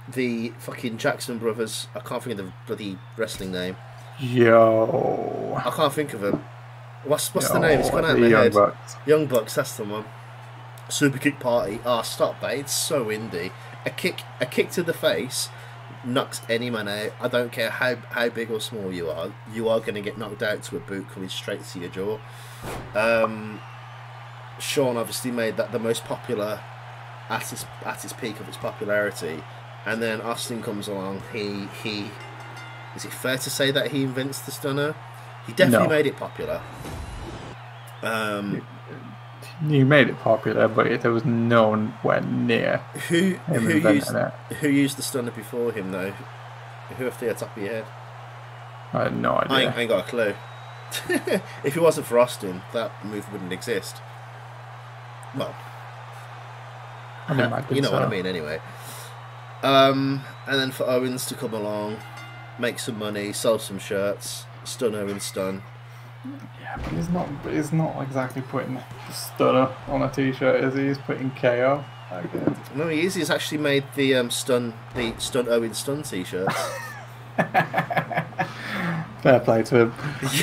the fucking Jackson brothers. I can't think of the bloody wrestling name. Yo, I can't think of them. What's the name? It's gone out of my head. Young Bucks. That's the one. Super kick party. Stop that. It's so indie. A kick to the face knocks any man out. I don't care how big or small you are going to get knocked out to a boot coming straight to your jaw. Shawn obviously made that the most popular at its peak of its popularity, and then Austin comes along. He is it fair to say that he invents the stunner? He definitely made it popular. he made it popular, but there was nowhere near Who him who used inventing it. who used the stunner before him though? Who off the top of your head? I had no I idea. ain't got a clue. If it wasn't for Austin, that move wouldn't exist. Well, I'd imagine you know so. what I mean anyway. And then for Owens to come along, make some money, sell some shirts, stun Owens stun. Yeah, but he's not exactly putting stunner on a t-shirt, is he? He's putting KO. Okay. No, he is. He's actually made the stun Owens stun t-shirts. Fair play to him.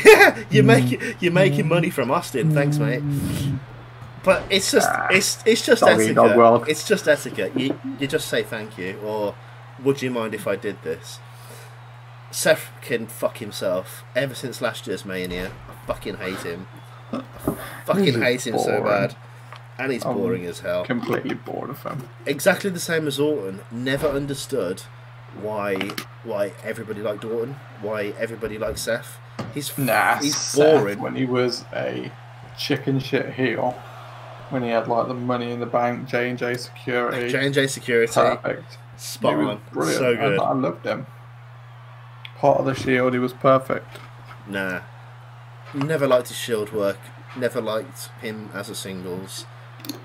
Yeah, you're making money from Austin. Thanks, mate. But it's just it's just etiquette. Dog world. It's just etiquette. You just say thank you, or would you mind if I did this? Seth can fuck himself. Ever since last year's Mania, I fucking hate him. I fucking hate him so bad, and he's boring as hell. Completely bored of him. Exactly the same as Orton. Never understood why everybody liked Orton. Why everybody liked Seth. He's boring. Seth, when he was a chicken shit heel, when he had like the Money in the Bank, J&J Security. J&J Security. Perfect. Spot on. Brilliant. So good. I loved him. Part of the Shield, he was perfect. Nah. Never liked his Shield work. Never liked him as a singles.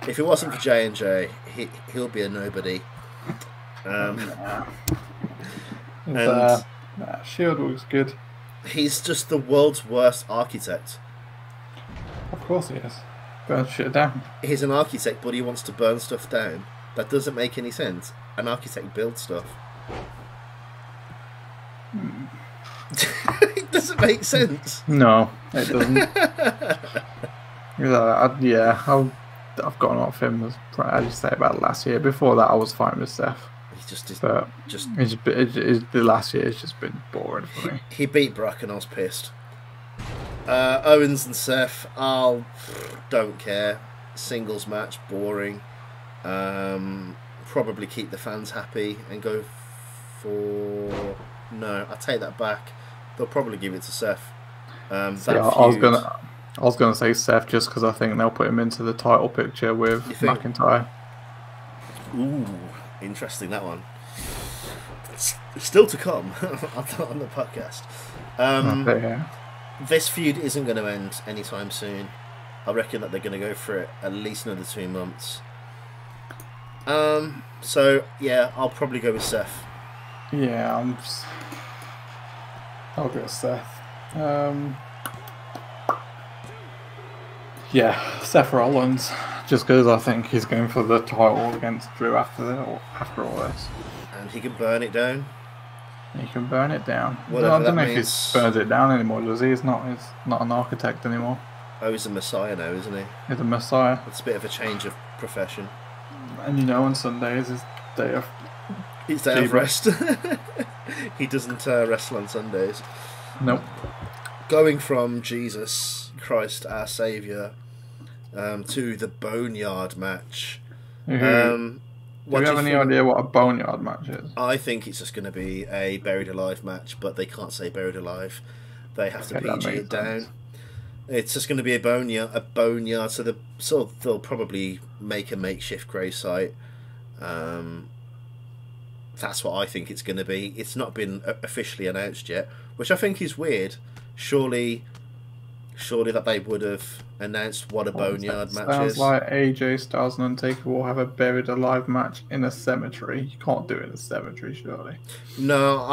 If it wasn't for J&J, he'll be a nobody. Shield was good. He's just the world's worst architect. Of course he is. Burn shit down. He's an architect, but he wants to burn stuff down. That doesn't make any sense. An architect builds stuff. It doesn't make sense. No, it doesn't. I've gotten off him, as you say, about last year. Before that, I was fine with Seth. The last year has just been boring for me. He beat Brock and I was pissed. Owens and Seth, don't care. Singles match, boring. Probably keep the fans happy and go for... No, I take that back. They'll probably give it to Seth. I was gonna say Seth just because I think they'll put him into the title picture with McIntyre. Ooh, interesting that one. It's still to come on the podcast. This feud isn't going to end anytime soon. I reckon that they're going to go for it at least another 2 months. So yeah, I'll probably go with Seth. Yeah, I'll go with Seth. Yeah, Seth Rollins, just because I think he's going for the title against Drew after all this. And he can burn it down. He can burn it down. I Whatever don't know that if means. he burns it down anymore, does he? He's not an architect anymore. Oh, he's a messiah now, isn't he? He's a messiah. It's a bit of a change of profession. And on Sundays is day of... It's day of rest. He doesn't wrestle on Sundays. Nope. Going from Jesus Christ, our Saviour, to the Boneyard match. Do you have any idea what a Boneyard match is? I think it's just going to be a Buried Alive match, but they can't say Buried Alive. They have to PG it down. It's just going to be a boneyard. So they'll probably make a makeshift grave site. That's what I think it's going to be. It's not been officially announced yet, which I think is weird. Surely that they would have announced what a boneyard match is. Sounds like AJ Styles and Undertaker will have a Buried Alive match in a cemetery. You can't do it in a cemetery, surely. No,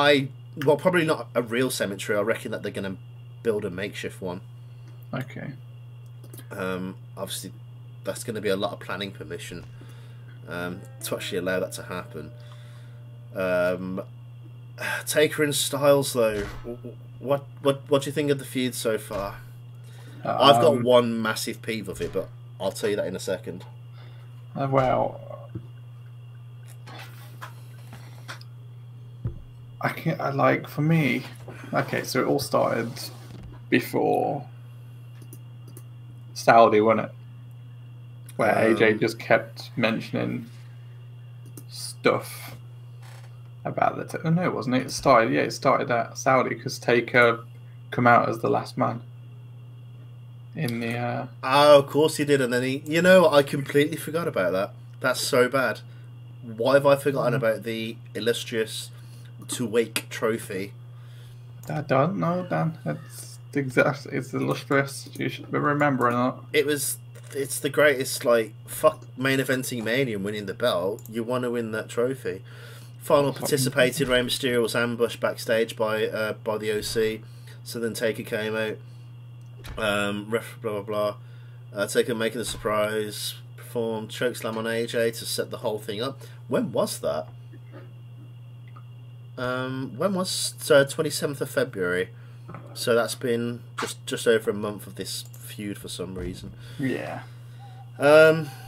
well, probably not a real cemetery. I reckon that they're going to build a makeshift one. Okay. Obviously, that's going to be a lot of planning permission to actually allow that to happen. Taker and Styles, though, what do you think of the feud so far? I've got one massive peeve of it, but I'll tell you that in a second. Well, for me, okay, so it all started before Saudi, wasn't it? Where AJ just kept mentioning stuff about the... no, it wasn't. It started at Saudi because Taker come out as the last man. in the. Oh, of course he did, and then you know, I completely forgot about that. That's so bad. Why have I forgotten about the illustrious To Wake trophy? I don't know, Dan. It's illustrious. You should be remembering it. It's the greatest, like, fuck main eventing Mania and winning the belt. You want to win that trophy. Final participated, Rey Mysterio was ambushed backstage by the OC. So then Taker came out. Ref, blah blah blah. Taker making a surprise, performed chokeslam on AJ to set the whole thing up. When was that? When was 27th of February? So that's been just over a month of this feud for some reason. Yeah. Don't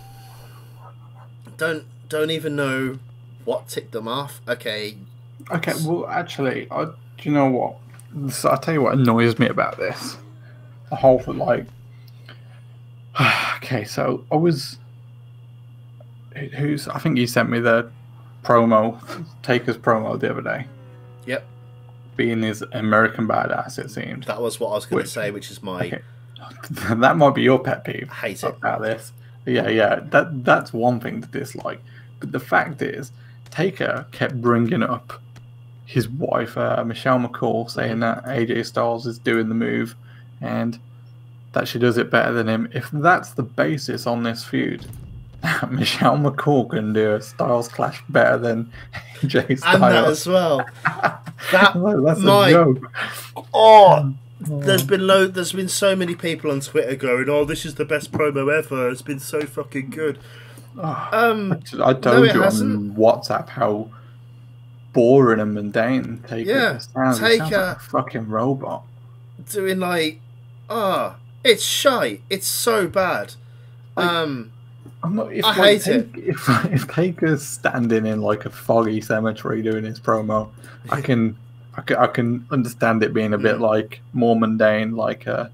even know what ticked them off. Okay. Okay. Well, actually, do you know what? So I'll tell you what annoys me about this. The whole like. Okay, so I was. I think you sent me the promo, Taker's promo the other day. Yep. Being his American badass, it seemed. That was what I was going to say, which is my. Okay. That might be your pet peeve. I hate it about this. Yeah. That's one thing to dislike, but the fact is, Taker kept bringing up his wife, Michelle McCall, saying that AJ Styles is doing the move, and that she does it better than him. If that's the basis on this feud, Michelle McCall can do a Styles clash better than AJ Styles. And that as well. That's a joke. Oh, there's been so many people on Twitter going, "Oh, this is the best promo ever. It's been so fucking good." I told you on WhatsApp how boring and mundane Taker sounds. He sounds like a fucking robot. Doing like, it's shite. It's so bad. I hate it. If Taker's standing in like a foggy cemetery doing his promo, I can understand it being a bit like more mundane, like a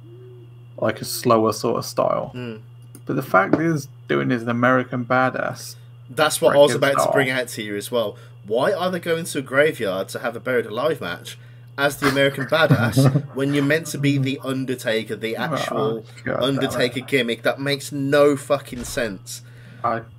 slower sort of style. But the fact is, doing his American badass. That's what I was about to bring out to you as well. Why are they going to a graveyard to have a buried alive match as the American badass when you're meant to be the Undertaker, the actual Undertaker gimmick? That makes no fucking sense. Don't.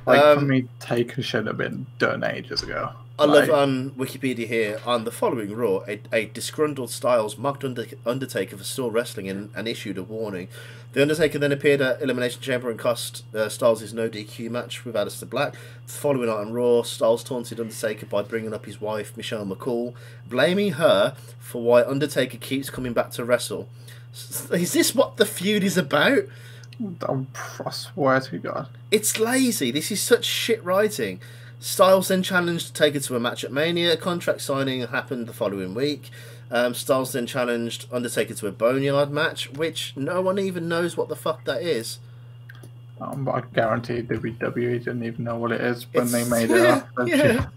For me, Taker should have been done ages ago. I love on Wikipedia here, on the following Raw, a disgruntled Styles mocked Undertaker for still wrestling and issued a warning. The Undertaker then appeared at Elimination Chamber and cost Styles his no DQ match with Aleister Black. The following night on Raw, Styles taunted Undertaker by bringing up his wife, Michelle McCall, blaming her for why Undertaker keeps coming back to wrestle. Is this what the feud is about? I swear to God. It's lazy. This is such shit writing. Styles then challenged Taker to a match at Mania. Contract signing happened the following week. Styles then challenged Undertaker to a Boneyard match, which no one even knows what the fuck that is. But I guarantee WWE didn't even know what it is when they made it up.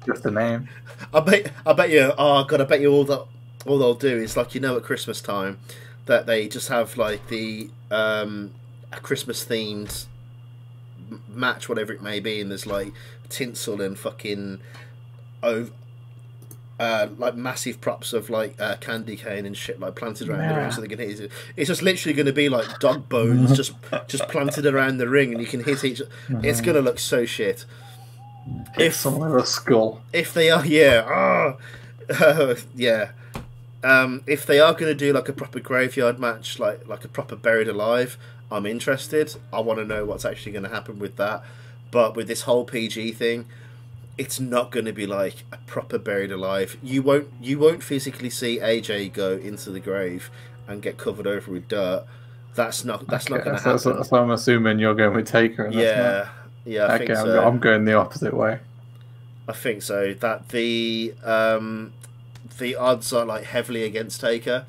Just a name. I bet you. Oh God, I bet you all they'll do is, like, at Christmas time, that they just have like the a Christmas themed match, whatever it may be, and there's like tinsel and fucking like massive props of like candy cane and shit like planted around the ring so they can hit it. It's just literally going to be like dog bones just planted around the ring, and you can hit each. It's going to look so shit. If somewhere a skull. If they are, if they are going to do like a proper graveyard match, like a proper buried alive, I'm interested. I want to know what's actually going to happen with that. But with this whole PG thing, it's not going to be like a proper buried alive. You won't physically see AJ go into the grave and get covered over with dirt. That's not going to happen. So I'm assuming you're going with Taker. And I think so. I'm going the opposite way. I think so. That the odds are like heavily against Taker,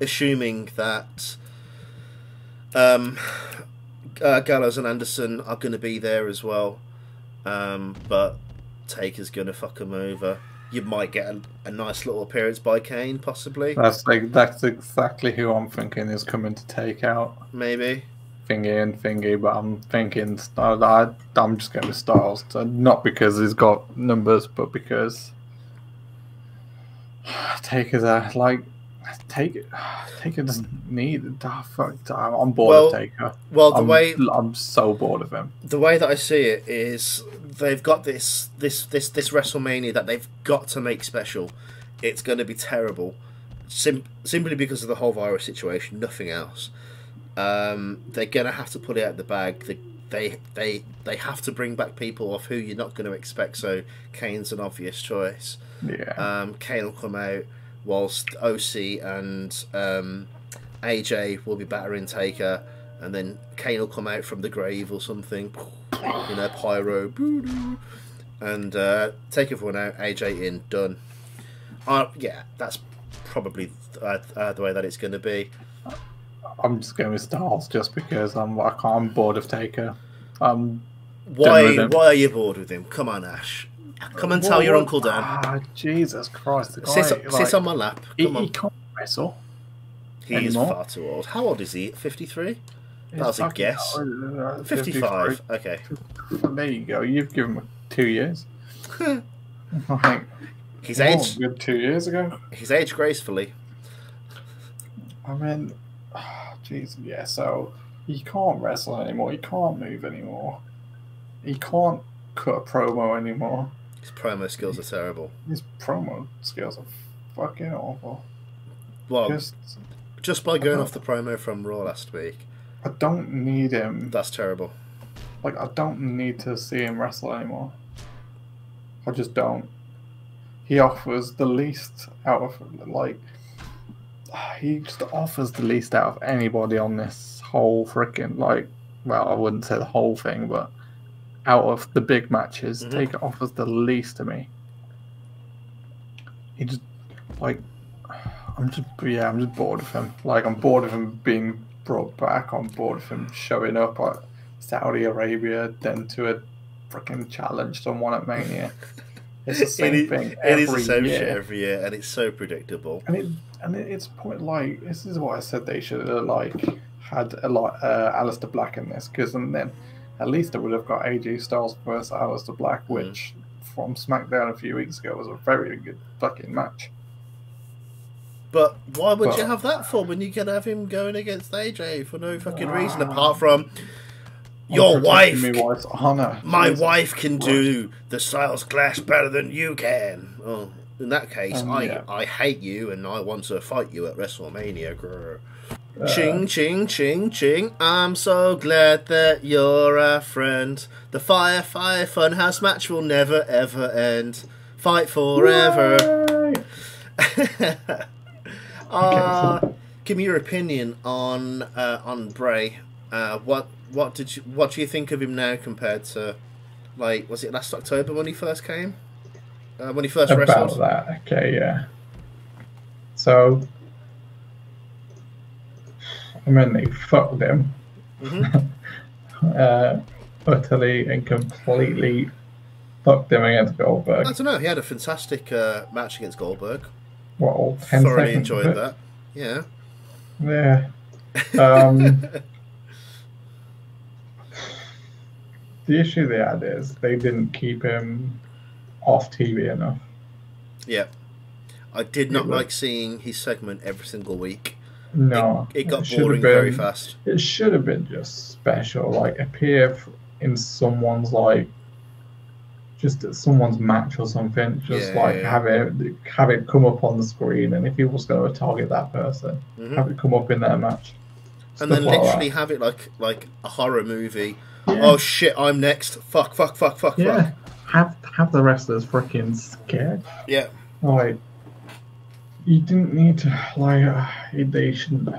assuming that Gallows and Anderson are going to be there as well, but Taker's going to fuck him over. You might get a nice little appearance by Kane, possibly. That's exactly who I'm thinking is coming to take out. Maybe. Thingy, but I'm thinking I'm just going with Styles. So not because he's got numbers, but because Taker's like Taker doesn't need it. Oh, fuck, I'm bored of Well, Taker. well, I'm so bored of him. the way that I see it is they've got this WrestleMania that they've got to make special. It's going to be terrible, simply because of the whole virus situation. Nothing else. They're going to have to put it out the bag. They have to bring back people off who you're not going to expect. So Kane's an obvious choice. Yeah. Kane will come out whilst OC and AJ will be battering Taker, and then Kane will come out from the grave or something, pyro, and take everyone out, AJ in, done. Yeah, that's probably the way that it's going to be. I'm just going with Styles just because I'm bored of Taker. Why are you bored with him? Come on, Ash. Come and tell your Uncle Dan. Jesus Christ. The guy, sit on my lap. Come on. He can't wrestle. He's far too old. How old is he? 53? That was a guess. 55. Okay. There you go. You've given him 2 years. Like, he's aged. Good 2 years ago. He's aged gracefully. I mean, jeez, yeah. So he can't wrestle anymore. He can't move anymore. He can't cut a promo anymore. His promo skills are terrible. His promo skills are fucking awful. Well, just by going off the promo from Raw last week, I don't need him. That's terrible. Like, I don't need to see him wrestle anymore. I just don't. He offers the least out of, like, he just offers the least out of anybody on this whole freaking, like, well, I wouldn't say the whole thing, but out of the big matches, Taker offers the least to me. He just, like, I'm just bored of him. Like, I'm bored of him being brought back. I'm bored of him showing up at Saudi Arabia, then to a freaking challenge someone at Mania. It's the same thing every year. It is the same shit every year, and it's so predictable. And it's point, like, this is what I said they should have, like, had a lot Aleister Black in this, because then at least they would have got AJ Styles versus Aleister Black, which from SmackDown a few weeks ago was a very good fucking match. But why would you have that for when you can have him going against AJ for no fucking reason apart from your wife? My wife can do the Styles Clash better than you can. Oh, in that case, I hate you and I want to fight you at WrestleMania. Ching, ching, ching, ching. I'm so glad that you're a friend. The Fire Funhouse match will never ever end. Fight forever. Give me your opinion on Bray. What do you think of him now compared to, like, was it last October when he first came? When he first wrestled? About that, okay, yeah. So, I mean, they fucked him utterly and completely fucked him against Goldberg. I don't know. He had a fantastic match against Goldberg. Well, thoroughly enjoyed that. Yeah. Yeah. The issue they had is they didn't keep him off TV enough. Yeah. I did not like seeing his segment every single week. No. It got boring very fast. It should have been just special, like appear in someone's, like, just at someone's match or something. Just have it come up on the screen, and if he was going to target that person, have it come up in their match. And then literally have it like a horror movie. Yeah. Oh shit, I'm next. Fuck. Yeah. Have the wrestlers freaking scared. Yeah. Like, you didn't need to, like, they shouldn't.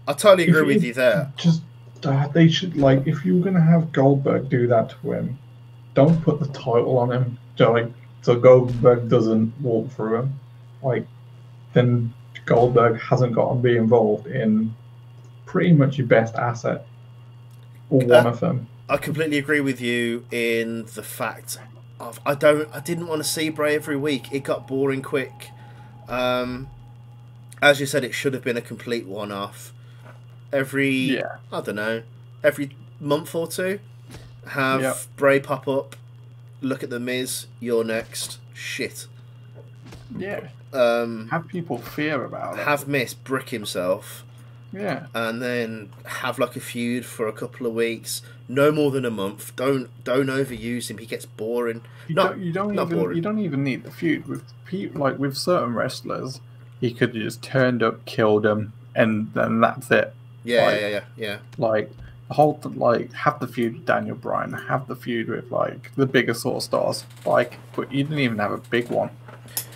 I totally agree with you there. Just they should, like, if you were going to have Goldberg do that to him, don't put the title on him, so Goldberg doesn't walk through him. Like, then Goldberg hasn't got to be involved in pretty much your best asset, or one of them. I completely agree with you in the fact of I didn't want to see Bray every week. It got boring quick. As you said, it should have been a complete one-off. Every month or two, have Bray pop up, look at the Miz, you're next, shit. Yeah. Um, Have people fear about it. have Miss brick himself, Yeah. and then have like a feud for a couple of weeks, no more than a month. Don't overuse him. He gets boring. Not boring. You don't even need the feud with like with certain wrestlers. He could have just turned up, killed them, and then that's it. Yeah. Like the whole like have the feud with Daniel Bryan, have the feud with like the bigger sort of stars. Like, but you didn't even have a big one.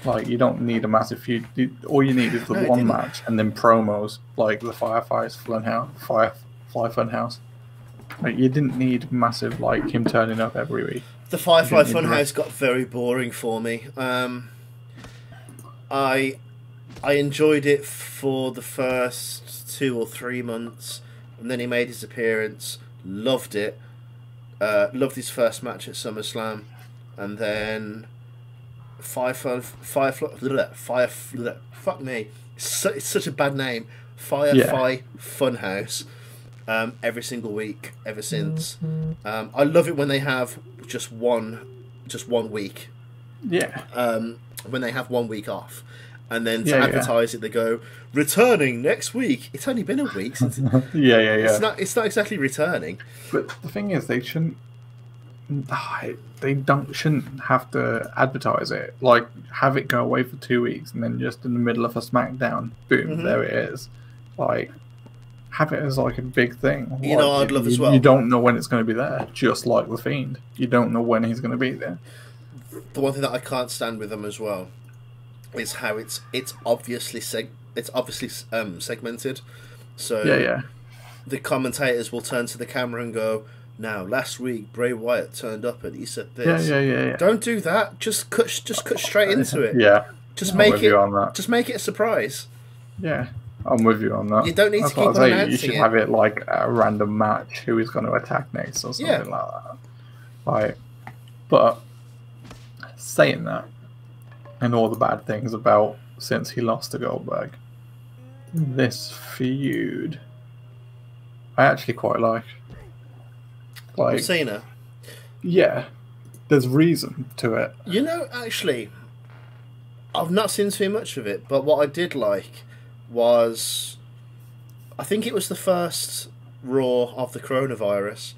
Like, you don't need a massive feud. All you need is the No, it one didn't. match and then promos like the Fireflies Fly Funhouse. Like, you didn't need massive like him turning up every week. The Firefly You didn't need the Funhouse rest. got very boring for me. I enjoyed it for the first 2 or 3 months, and then he made his appearance. Loved it. Loved his first match at SummerSlam, and then fuck me. It's such a bad name. Firefly Funhouse. Every single week ever since. I love it when they have just one week. Yeah. When they have 1 week off, and then to Yeah, yeah. advertise it, they go returning next week. It's only been a week since. Yeah. It's not exactly returning. But the thing is, they shouldn't have to advertise it. Like, have it go away for 2 weeks and then just in the middle of a SmackDown, boom, there it is. Like, have it as like a big thing. You know, Like, I'd love as well. You don't know when it's going to be there, just like the Fiend. You don't know when he's going to be there. The one thing that I can't stand with them as well is how it's obviously segmented. So Yeah. the commentators will turn to the camera and go, "Now, last week Bray Wyatt turned up and he said this." Yeah. Don't do that. Just cut straight into it. Yeah. Just I'm make with it. you on that. Just make it a surprise. Yeah. I'm with you on that. You don't need That's to keep what I say. You announcing should it. have it like a random match who he's going to attack next or something like that. Like, but saying that and all the bad things about since he lost to Goldberg, this feud I actually quite like. Like, Cena. yeah, there's reason to it. You know, actually, I've not seen too much of it, but what I did like was, I think it was the first Raw of the coronavirus,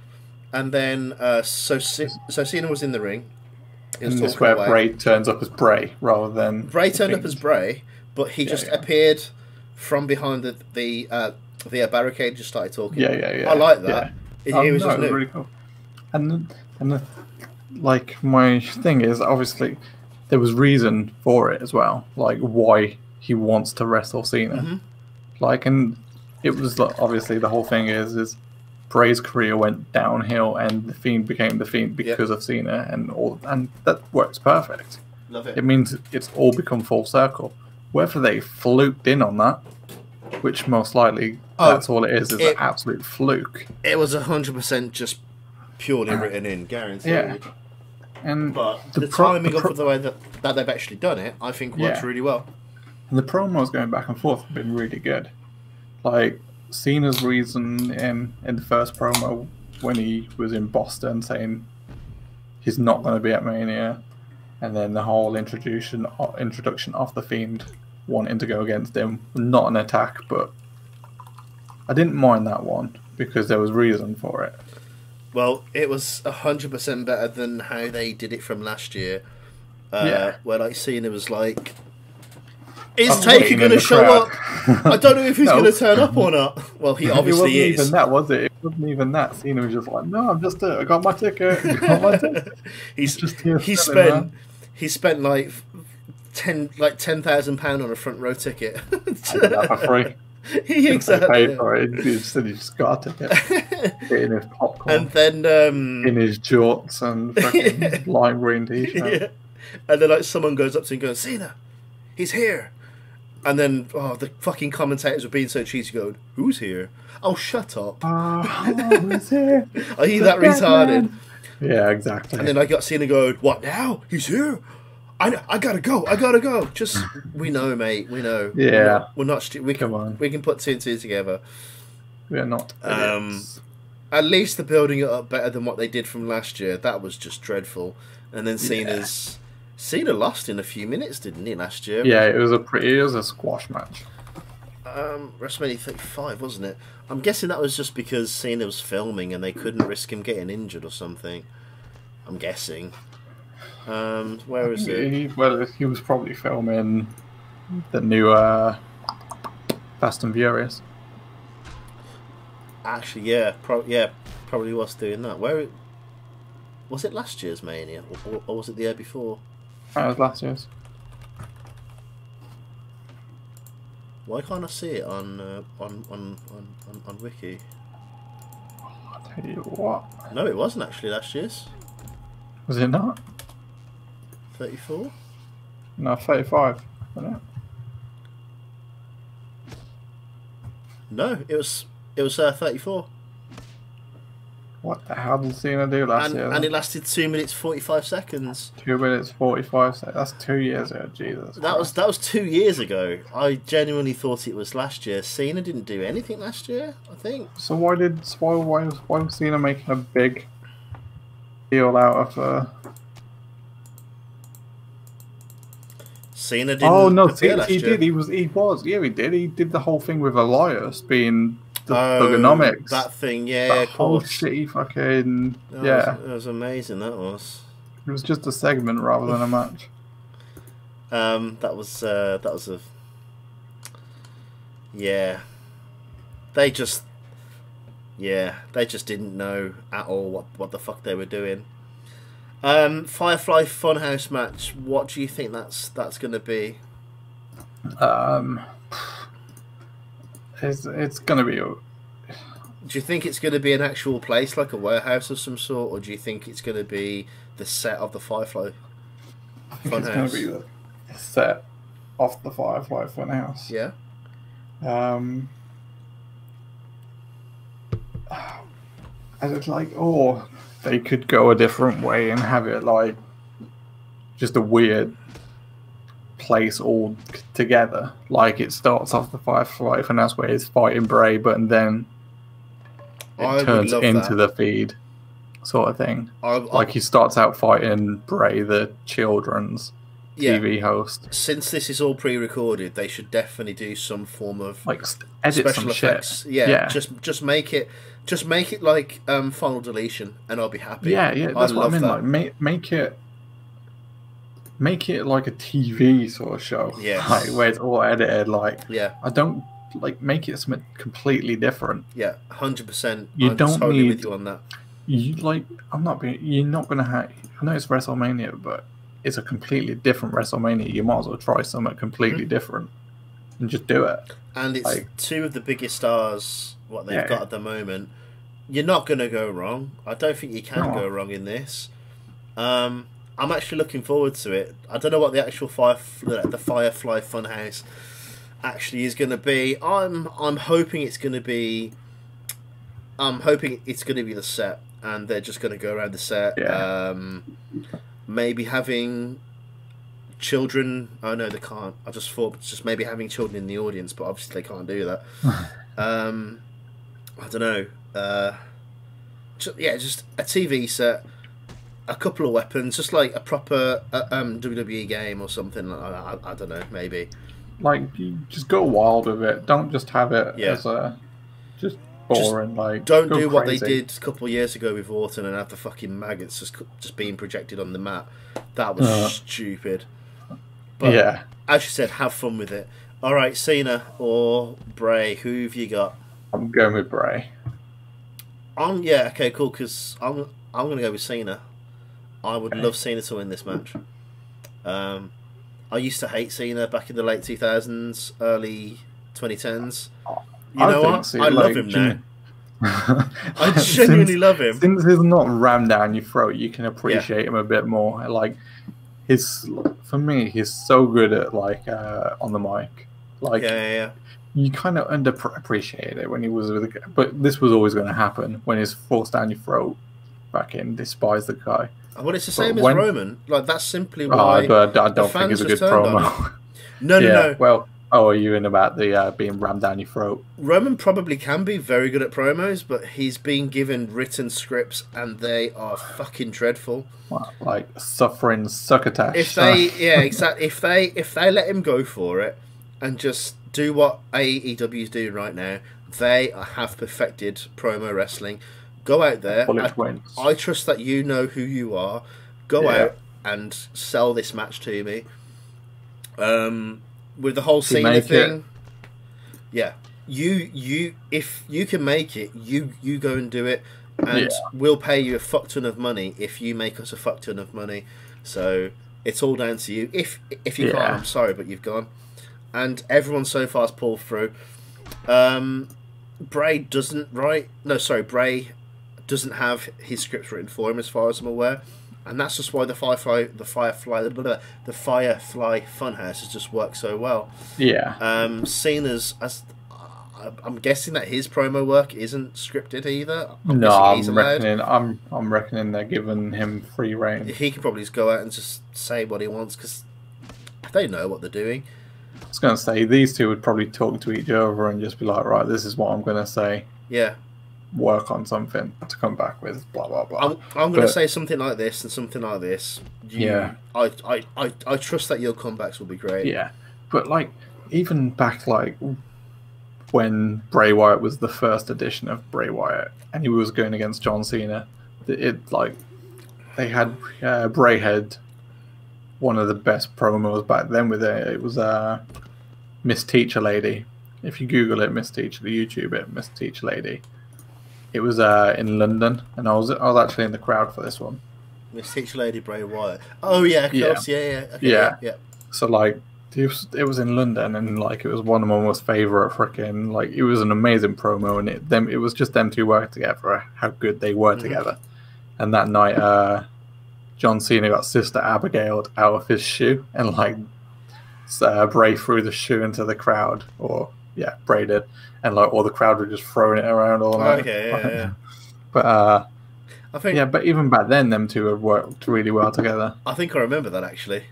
and then so Cena was in the ring. He was And this talking where away. Bray turns up as Bray rather than Bray turned the up as Fiend. Bray, but he just appeared from behind the barricade and just started talking. Yeah. I like that. Yeah. He was No, just it was new. really cool. And like, my thing is, obviously there was reason for it as well, like why he wants to wrestle Cena. Mm-hmm. Like, and it was like, obviously the whole thing is Bray's career went downhill and the Fiend became the Fiend because of Cena, and that works perfect. Love It means it's all become full circle. Whether they fluked in on that, which most likely that's all it is an absolute fluke. It was 100% just purely written in, guaranteed. Yeah. And But the timing of the way that they've actually done it, I think works really well. And the promos going back and forth have been really good. Like, Cena's reason in the first promo when he was in Boston saying he's not going to be at Mania, and then the whole introduction of the Fiend wanting to go against him, not an attack, but I didn't mind that one because there was reason for it. Well, it was 100% better than how they did it from last year. Where like Cena was like, "Is Taker going to show up? I don't know if he's going to turn up or not." Well, he obviously it wasn't is. even that, was it? It wasn't even that. Cena was just like, "No, I'm just I got my ticket. I got my ticket." He spent like £10,000 on a front row ticket. I did that for free. He exactly paid for it. He said he just got a ticket. Getting his popcorn. And then in his jorts and fucking lime green t-shirt. Yeah. And then like someone goes up to him and goes, "Cena, he's here." And then the fucking commentators were being so cheesy, going, "Who's here? Oh, shut up. Who's here? Are you that retarded?" Yeah, exactly. And then I got Cena going, "What now? He's here? I gotta go. Just, we know, mate. We know. Yeah. We're not stupid. Come on. We can put two and two together. We're not idiots. At least they're building it up better than what they did from last year. That was just dreadful. And then Cena's Cena lost in a few minutes, didn't he, last year? Yeah, it was a squash match. WrestleMania 35, wasn't it? I'm guessing that was just because Cena was filming and they couldn't risk him getting injured or something. I'm guessing. Where is it? He was probably filming the new Fast and Furious. Actually, yeah, probably was doing that. Where was it? Last year's Mania, or was it the year before? That was last year's. Why can't I see it on Wiki? I'll tell you what. No, it wasn't actually last year's. Was it not? 34? No, 35. Wasn't it? No, it was 34. What the hell did Cena do last year? And it lasted 2 minutes 45 seconds. 2 minutes 45 seconds. That's 2 years ago. Jesus. That was 2 years ago. I genuinely thought it was last year. Cena didn't do anything last year, I think. So why was Cena making a big deal out of? Cena didn't. Oh no, he did. He was. Yeah, he did. He did the whole thing with Elias being the ergonomics. That thing, yeah, that of whole course. shitty fucking That was amazing. That was. It was just a segment rather than a match. That was a. Yeah. They just didn't know at all what the fuck they were doing. Firefly Funhouse match. What do you think that's going to be? It's going to be. Do you think it's going to be an actual place, like a warehouse of some sort, or do you think it's going to be the set of the Firefly Funhouse? It's going to be the set of the Firefly Funhouse. Yeah. And it's like, they could go a different way and have it like just a weird place all together. Like it starts off the Firefly Funhouse where he's fighting Bray, but then it turns into the feed sort of thing. Like he starts out fighting Bray, the children's TV host. Since this is all pre-recorded, they should definitely do some form of like edit special some effects. Shit. Yeah, just make it like Final Deletion, and I'll be happy. Yeah, that's what I mean. That. Like make it like a TV sort of show. Yeah, like where it's all edited. Like I don't like make it something completely different. Yeah, 100%. You don't totally need. With you on that. You're not gonna have. I know it's WrestleMania, but it's a completely different WrestleMania. You might as well try something completely different and just do it. And it's two of the biggest stars what they've got at the moment. You're not going to go wrong. I don't think you can go wrong in this. I'm actually looking forward to it. I don't know what the actual the Firefly Funhouse actually is going to be. I'm hoping it's going to be. I'm hoping it's going to be the set, and they're just going to go around the set. Yeah. Maybe having children. Oh no, they can't. I just thought just maybe having children in the audience, but obviously they can't do that. I don't know. Just a TV set, a couple of weapons, just like a proper WWE game or something. I don't know, maybe. Like, you just go wild with it. Don't just have it as a just boring. Don't do what they did a couple of years ago with Orton and have the fucking maggots just being projected on the mat. That was stupid. But as you said, have fun with it. All right, Cena or Bray, who have you got? I'm going with Bray. Okay, cool. Because I'm going to go with Cena. I would love Cena to win this match. I used to hate Cena back in the late 2000s, early 2010s. You know what? I love him now. I genuinely love him. Since he's not rammed down your throat, you can appreciate him a bit more. Like for me, he's so good at on the mic. You kind of underappreciate it when he was with but this was always going to happen when he's forced down your throat. Fucking despise the guy. Well, it's the same as Roman. Like that's simply why. But I don't think it's a good promo. No. Well, Oh, are you in about the being rammed down your throat? Roman probably can be very good at promos, but he's been given written scripts and they are fucking dreadful. Well, like suffering succotash. If they, yeah, exactly. If they let him go for it and just do what AEW is doing right now, they have perfected promo wrestling. Go out there. I trust that you know who you are. Go out and sell this match to me. With the whole Cena thing, if you can make it, you go and do it, and we'll pay you a fuck ton of money if you make us a fuck ton of money. So it's all down to you. If you can't, I'm sorry, but you've gone. And everyone so far has pulled through. Bray doesn't have his scripts written for him, as far as I'm aware. And that's just why the Firefly Funhouse has just worked so well. Yeah. Cena's, I'm guessing that his promo work isn't scripted either. I'm reckoning they're giving him free reign. He can probably just go out and just say what he wants because they know what they're doing. I was going to say these two would probably talk to each other and just be like, right, this is what I'm going to say. Yeah. Work on something to come back with, blah blah blah. I'm going to say something like this and something like this. I trust that your comebacks will be great. Yeah, but like even back like when Bray Wyatt was the first edition of Bray Wyatt and he was going against John Cena, Bray had one of the best promos back then with it. It was Miss Teacher Lady. If you Google it, Miss Teacher, YouTube it, Miss Teacher Lady. It was in London, and I was actually in the crowd for this one. Miss Teacher Lady Bray Wyatt. Oh yeah, of course, yeah. Okay, yeah. So like, it was in London, and like it was one of my most favorite freaking like. It was an amazing promo, and it was just them two working together. How good they were together. And that night, John Cena got Sister Abigail out of his shoe, and like Bray threw the shoe into the crowd, Bray did. And like all the crowd were just throwing it around all night. Okay, yeah. But I think but even back then, them two had worked really well together. I think I remember that actually.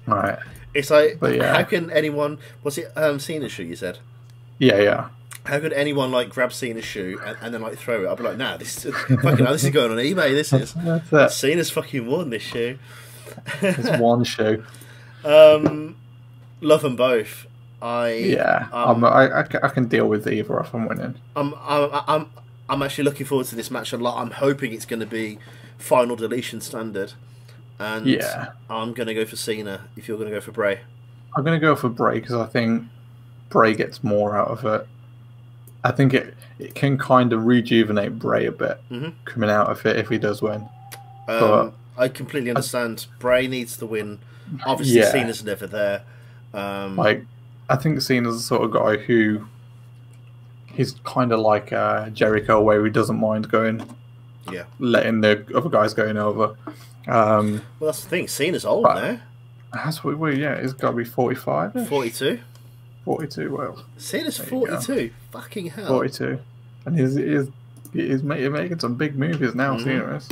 Right. It's like, how can anyone? Was it Cena's shoe? You said. Yeah. How could anyone like grab Cena's shoe and then like throw it? I'd be like, nah, this is fucking. This is going on eBay. This is. That's it. Cena's fucking won this shoe. It's one shoe. Love them both. I can deal with either if I'm winning. I'm actually looking forward to this match a lot. I'm hoping it's going to be final deletion standard, and I'm going to go for Cena. If you're going to go for Bray, I'm going to go for Bray because I think Bray gets more out of it. I think it can kind of rejuvenate Bray a bit coming out of it if he does win. I completely understand. Bray needs the win. Obviously, Cena's never there. I think Cena's the sort of guy who he's kind of like Jericho, where he doesn't mind letting the other guys going over. Well, that's the thing. Cena's old now. That's what he's got to be 45. 42. 42. Well, Cena's 42. Fucking hell. 42, and he's making some big movies now. Cena is.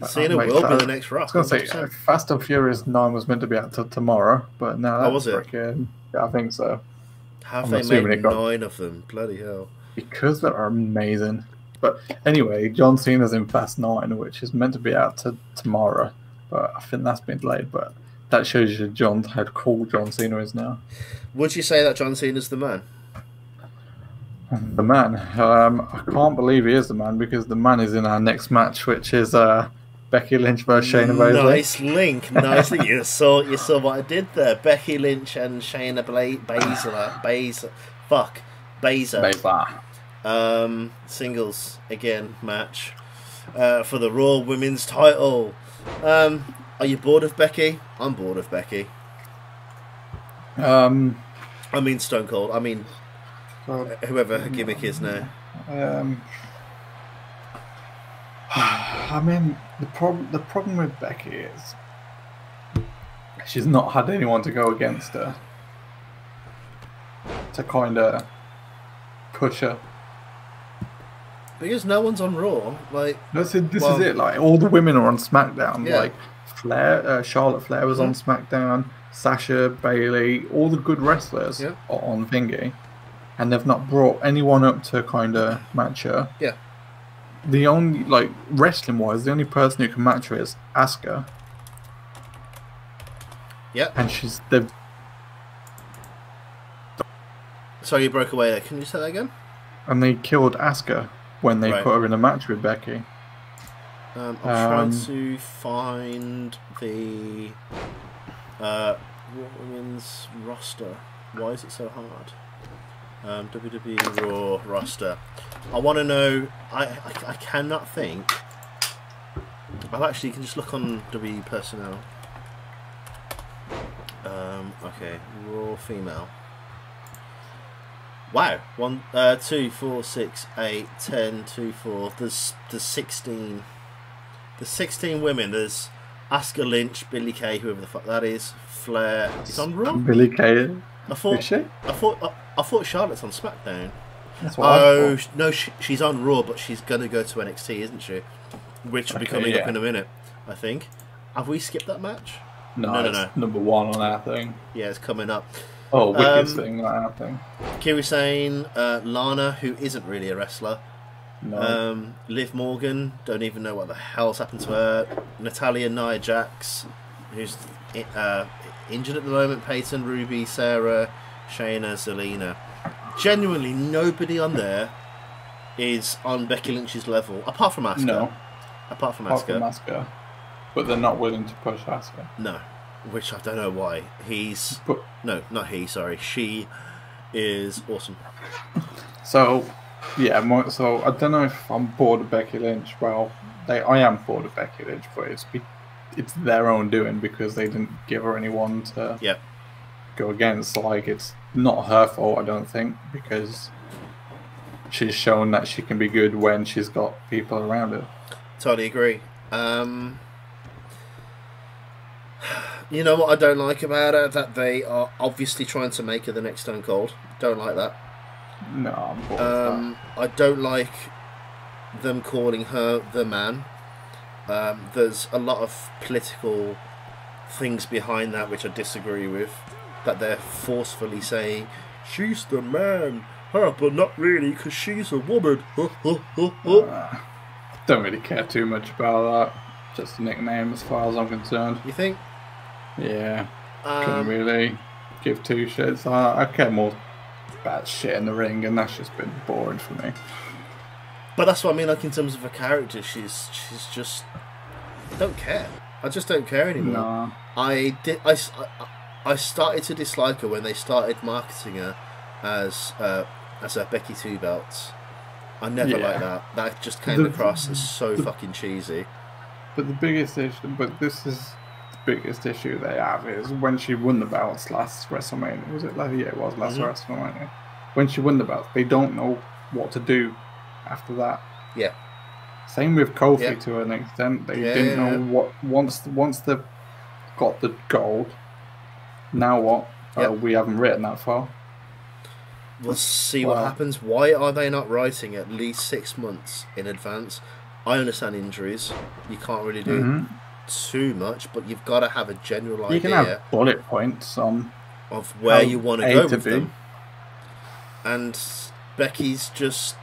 Cena will be the next Rock. I was going to say, Fast and Furious 9 was meant to be out tomorrow, but now that's freaking... Yeah, I think so. Have they made 9 of them? Bloody hell. Because they're amazing. But anyway, John Cena's in Fast 9, which is meant to be out tomorrow, but I think that's been delayed, but that shows you how cool John Cena is now. Would you say that John Cena's the man? The man? I can't believe he is the man, because the man is in our next match, which is... Becky Lynch versus Shayna Baszler. Nice link. You saw what I did there. Becky Lynch and Shayna Baszler. Singles again match for the Raw Women's title. Are you bored of Becky? I'm bored of Becky. I mean Stone Cold. I mean whoever her gimmick is now. I mean, the problem with Becky is she's not had anyone to go against her to kind of push her. Because no one's on Raw. This is it. Like all the women are on SmackDown. Yeah. Like Charlotte Flair was on SmackDown. Sasha, Bailey, all the good wrestlers Yeah. are on Thingy, and they've not brought anyone up to kind of match her. Yeah. The only, like, wrestling wise, the only person who can match her is Asuka. Yeah. And she's the. Sorry, you broke away there. Can you say that again? And they killed Asuka when they Right. put her in a match with Becky. I'm trying to find the women's roster. Why is it so hard? WWE Raw roster. I want to know. I cannot think. You can just look on WWE personnel. Okay, Raw female. Wow. 1, 2, 4, 6, 8, 10, 2, 4. There's 16. There's 16 women. There's Asuka, Lynch, Billie Kay, whoever the fuck that is. Flair. It's on Raw. Billie Kay. Is she? I thought Charlotte's on SmackDown. That's what I thought. No, she's on Raw, but she's gonna go to NXT, isn't she? Which will be coming up in a minute, I think. Have we skipped that match? No. Number 1 on our thing. Yeah, it's coming up. Oh, Wicked's thing, not our thing. Kiri Sane, Lana, who isn't really a wrestler. No. Liv Morgan, don't even know what the hell's happened to her. Natalya, Nia Jax, who's injured at the moment. Peyton, Ruby, Sarah, Shayna, Zelina. Genuinely, nobody on there is on Becky Lynch's level, apart from Asuka. No. Apart from Apart Asuka. from Asuka. But they're not willing to push Asuka. No. Which I don't know why. No, not he, sorry. She is awesome. So, yeah, so I don't know if I'm bored of Becky Lynch. Well, I am bored of Becky Lynch, but it's their own doing because they didn't give her anyone to go against. Like, it's not her fault, I don't think, because she's shown that she can be good when she's got people around her. Totally agree. You know what I don't like about her? That they are obviously trying to make her the next Stone Cold. Don't like that. No, I'm bored of that. I don't like them calling her the man. There's a lot of political things behind that which I disagree with. That they're forcefully saying, she's the man, but not really because she's a woman. Don't really care too much about that. Just a nickname as far as I'm concerned. You think? Yeah. Couldn't really give two shits. I care more about shit in the ring, and that's just been boring for me. But that's what I mean, like in terms of her character, she's just don't care. I just don't care anymore. No. I started to dislike her when they started marketing her as a Becky Two Belts. I never liked that. That just came across as so fucking cheesy. But the biggest issue, this is the biggest issue they have is when she won the belts last WrestleMania. Was it last? Yeah, it was last WrestleMania. When she won the belts, they don't know what to do after that. Yeah. Same with Kofi to an extent. They didn't know what once they've got the gold. Now what? We haven't written that far. We'll see what happens. Why are they not writing at least 6 months in advance? I understand injuries. You can't really do too much, but you've got to have a general idea. You can have bullet points on of where you want to go with them. And Becky's just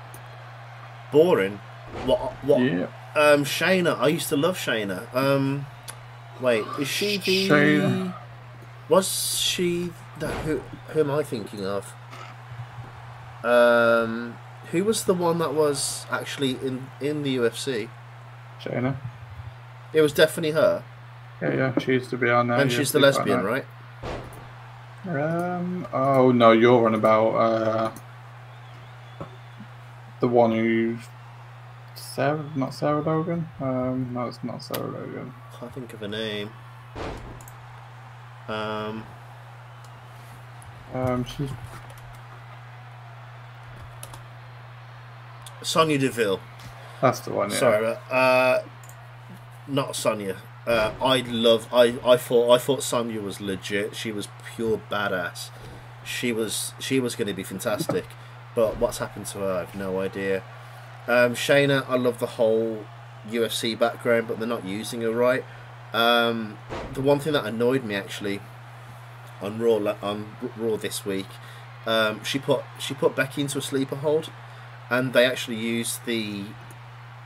boring. What? Yeah. Shayna. I used to love Shayna. Wait, is she the? Shayna. Was she? No, who am I thinking of? Who was the one that was actually in the UFC? Shayna. It was definitely her. Yeah, she used to be on there. And she's the lesbian, right? Oh no, you're on about the one who's not Sarah Logan. No, it's not Sarah Logan. Can't think of a name. She's Sonya Deville. That's the one. Yeah. Sorry, not Sonya. I thought Sonya was legit. She was pure badass. She was going to be fantastic. But what's happened to her, I have no idea. Shayna, I love the whole UFC background, but they're not using her right. The one thing that annoyed me actually on Raw this week. She put Becky into a sleeper hold, and they actually used the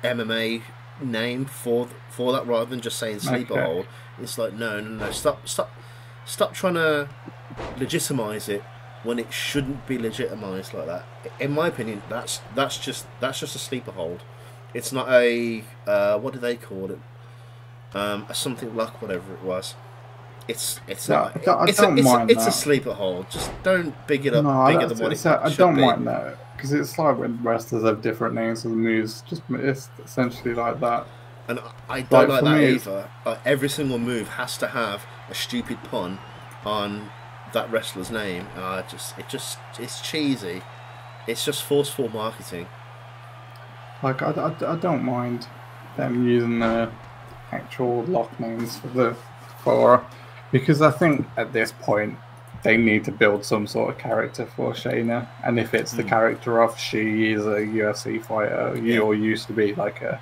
MMA name for that rather than just saying sleeper hold. It's like no, stop trying to legitimize it when it shouldn't be legitimized like that. In my opinion, that's just a sleeper hold. It's not a what do they call it? A something luck, whatever it was. It's a sleeper hold. Just don't big it up bigger than what it should be. I don't mind that because it's like when wrestlers have different names for the moves. It's essentially like that. And I don't like that either. Every single move has to have a stupid pun on that wrestler's name. It's cheesy. It's just forceful marketing. Like I don't mind them using the actual lock names for because I think at this point they need to build some sort of character for Shayna, and if it's the character of she is a UFC fighter or used to be like a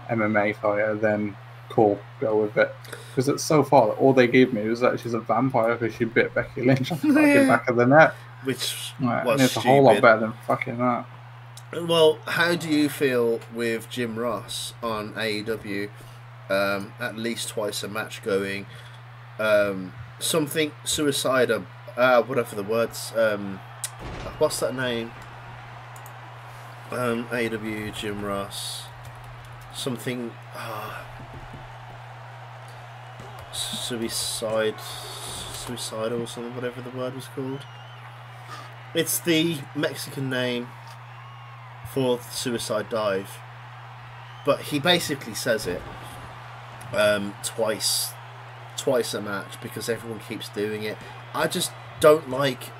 MMA fighter, then cool, go with it. Because it's so far all they gave me was that she's a vampire because she bit Becky Lynch on the fucking back of the neck, which was it's a whole lot better than fucking that. Well, how do you feel with Jim Ross on AEW? At least twice a match going. Something suicidal, whatever the words. What's that name? AEW Jim Ross. Something. Suicidal or something, whatever the word was called. It's the Mexican name for suicide dive, but he basically says it twice a match because everyone keeps doing it. I just don't like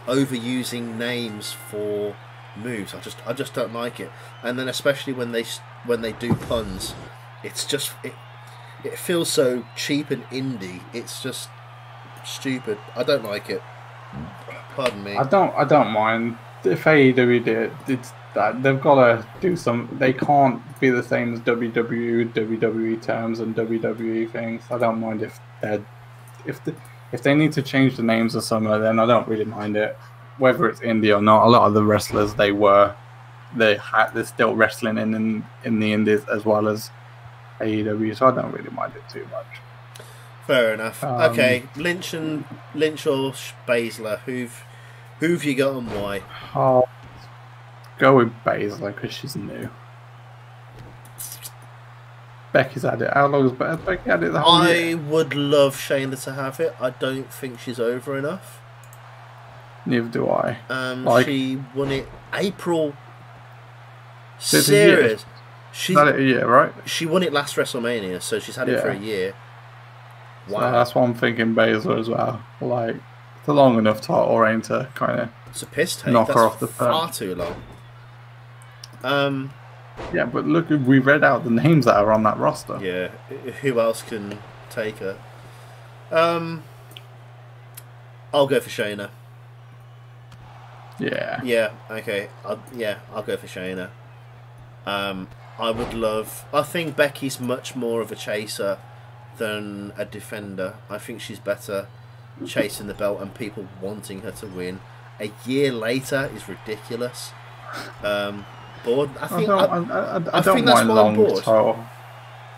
overusing names for moves. I just don't like it. And then especially when they do puns, it's just it feels so cheap and indie. It's just stupid. I don't like it. Pardon me. I don't mind if AEW did that. They've got to do some. They can't be the same as WWE terms and WWE things. I don't mind if they need to change the names of some of them. I don't really mind it, whether it's indie or not. A lot of the wrestlers they're still wrestling in the indies as well as AEW, so I don't really mind it too much. Fair enough. Okay, Lynch or Baszler, who've you got and why? I'll go with Baszler because she's new. Becky's had it. How long has Becky had it the whole year? I would love Shayna to have it. I don't think she's over enough. Neither do I. She won it April. Serious. She's had it a year, right? She won it last WrestleMania, so she's had it for a year. Wow. So that's what I'm thinking Baszler as well. Like, it's a long enough title reign to kind of it's a piss take. Knock That's her off the far too long. Yeah, but look, we read out the names that are on that roster. Yeah, who else can take her? I'll go for Shayna. Yeah. Yeah. Okay. I'll go for Shayna. I think Becky's much more of a chaser than a defender. I think she's better chasing the belt and people wanting her to win. A year later is ridiculous. Bored. I don't mind long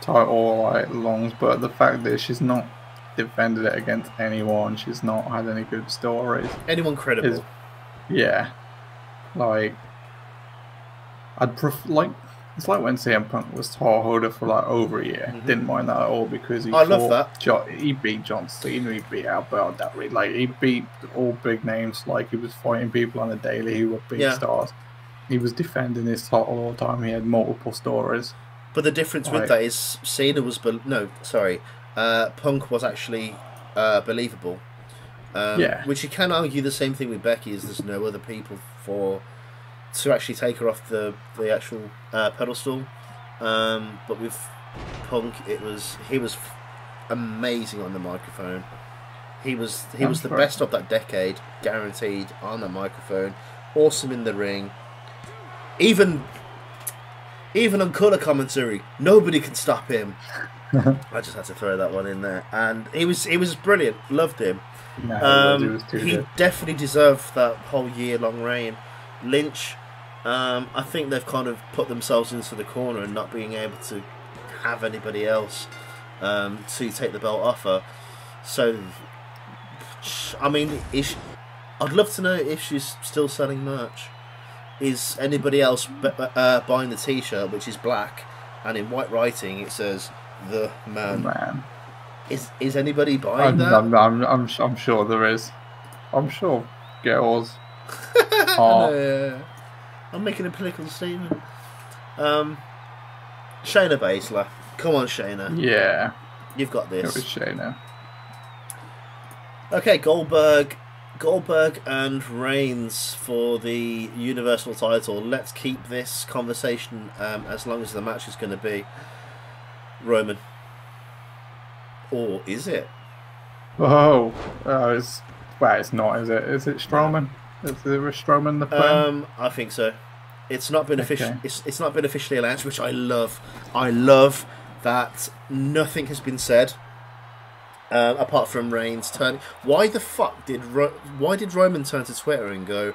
title like longs, but the fact that she's not defended it against anyone, she's not had any good stories. Anyone credible? Like I'd prefer it's like when CM Punk was title holder for like over a year. Mm-hmm. Didn't mind that at all because he beat John Cena, he beat Albert Dudley, like he beat all big names. Like he was fighting people on a daily who were big stars. He was defending his title all the time. He had multiple stories. But the difference with that is Cena was Punk was actually believable. Which you can argue the same thing with Becky is there's no other people to actually take her off the actual pedestal. But with Punk, he was amazing on the microphone. He was the best of that decade, guaranteed on the microphone. Awesome in the ring. Even Even on colour commentary, nobody can stop him. I just had to throw that one in there, and he was brilliant. Loved him. No, he was too He good. definitely deserved that whole year-long reign. Lynch, I think they've kind of put themselves into the corner and not being able to have anybody else to take the belt off her. So, I mean, I'd love to know if she's still selling merch. Is anybody else buying the T-shirt, which is black, and in white writing it says "The Man"? Man. Is anybody buying that? I'm sure there is. I'm sure girls are. No, I'm making a political statement. Shayna Baszler, come on, Shayna. Yeah, You've got it was this. Shayna. Okay, Goldberg and Reigns for the Universal title. Let's keep this conversation as long as the match is going to be. Roman. Or is it? Oh, it's not, is it? Is it Strowman? Is there a Strowman the plan? I think so. It's not been official. Okay. It's not been officially announced, which I love. I love that nothing has been said apart from Reigns turning. Why the fuck did Roman turn to Twitter and go,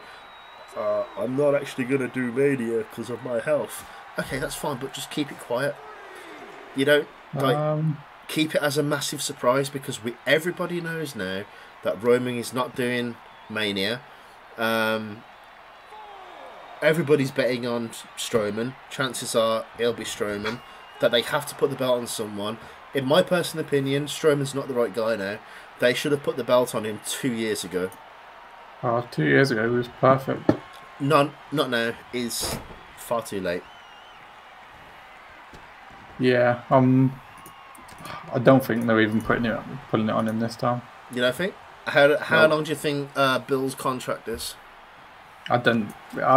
"I'm not actually gonna do Mania because of my health"? Okay, that's fine, but just keep it quiet. You don't keep it as a massive surprise, because everybody knows now that Roman is not doing Mania. Everybody's betting on Strowman. Chances are it'll be Strowman. That they have to put the belt on someone. In my personal opinion, Strowman's not the right guy now. They should have put the belt on him 2 years ago. 2 years ago, he was perfect. Not now. Is far too late. Yeah, I don't think they're even putting it on him this time. You don't think? How long do you think Bill's contract is? I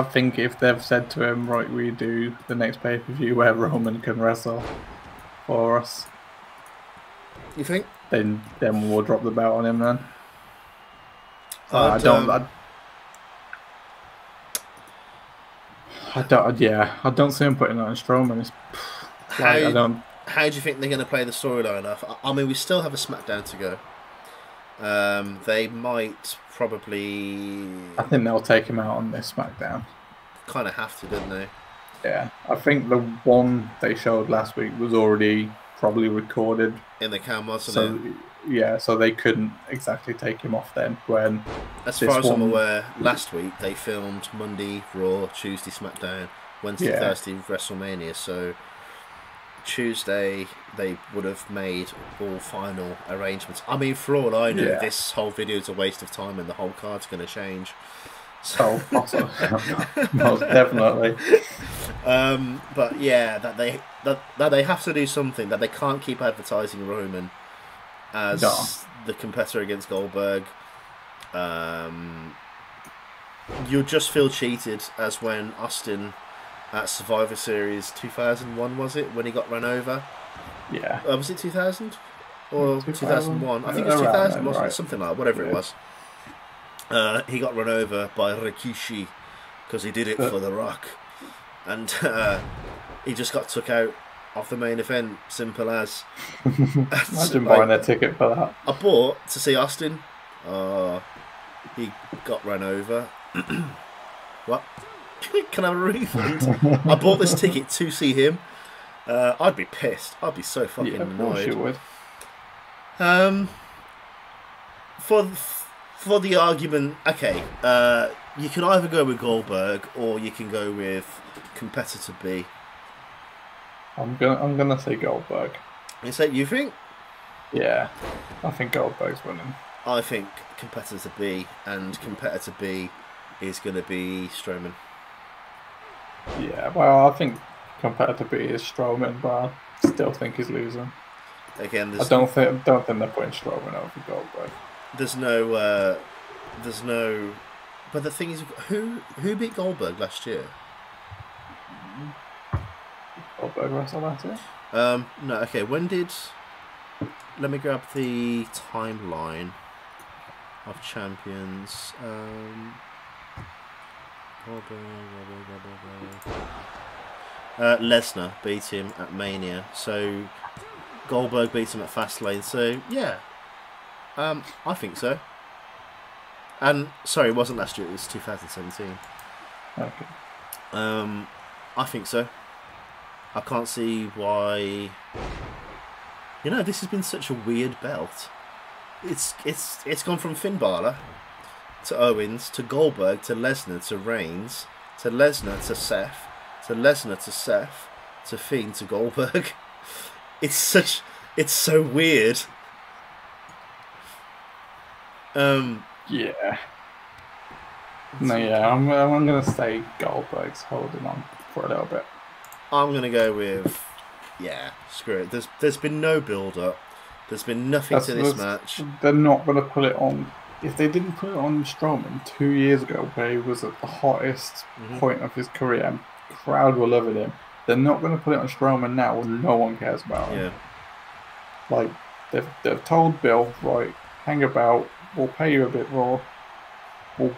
think if they've said to him, right, we do the next pay-per-view where Roman can wrestle for us, You think? then we'll drop the belt on him then. I don't see him putting it on Strowman. How do you think they're going to play the storyline off? I mean, we still have a SmackDown to go. They might probably... I think they'll take him out on this SmackDown. Kind of have to, don't they? Yeah, I think the one they showed last week was already probably recorded. In the cam, wasn't it? Yeah, so they couldn't exactly take him off then. When, as far as I'm aware, last week they filmed Monday Raw, Tuesday SmackDown, Wednesday, Thursday WrestleMania. So Tuesday they would have made all final arrangements. I mean, for all I know, this whole video is a waste of time and the whole card's going to change. So possible. Most definitely. But yeah, that they have to do something. That they can't keep advertising Roman as the competitor against Goldberg. You'll just feel cheated, as when Austin at Survivor Series 2001, was it, when he got run over? Yeah. Was it 2000 or 2001? I think it's 2000, wasn't it? Something like that, whatever it was. He got run over by Rikishi because he did it for The Rock, and he just got took out of the main event. Simple as. Imagine buying a ticket for that. I bought to see Austin. He got run over. What? Can I have a refund? I bought this ticket to see him. I'd be pissed. I'd be so fucking annoyed. Of course you would. For the argument, okay, you can either go with Goldberg or you can go with competitor B. I'm gonna say Goldberg. Is that you think? Yeah, I think Goldberg's winning. I think competitor B, and competitor B is going to be Strowman. Yeah, well, I think competitor B is Strowman, but I still think he's losing. Again, I don't think they're putting Strowman over Goldberg. There's no. But the thing is, who beat Goldberg last year? Goldberg wrestled last year? No. Okay. When did? Let me grab the timeline of champions. Lesnar beat him at Mania, so Goldberg beat him at Fastlane. So yeah, I think so. And sorry, it wasn't last year; it was 2017. Okay. I think so. I can't see why. You know, this has been such a weird belt. It's gone from Finn Balor to Owens to Goldberg to Lesnar to Reigns to Lesnar to Seth to Lesnar to Seth to Fiend to Goldberg. It's so weird. Yeah. No, yeah, I'm gonna say Goldberg's holding on for a little bit. I'm gonna go with screw it. There's been no build up. There's been nothing to this match. They're not gonna put it on. If they didn't put it on Strowman 2 years ago, where he was at the hottest point of his career, and the crowd were loving him, they're not gonna put it on Strowman now when no one cares about him. Yeah. Like they've told Bill, right, hang about. We'll pay you a bit more. We'll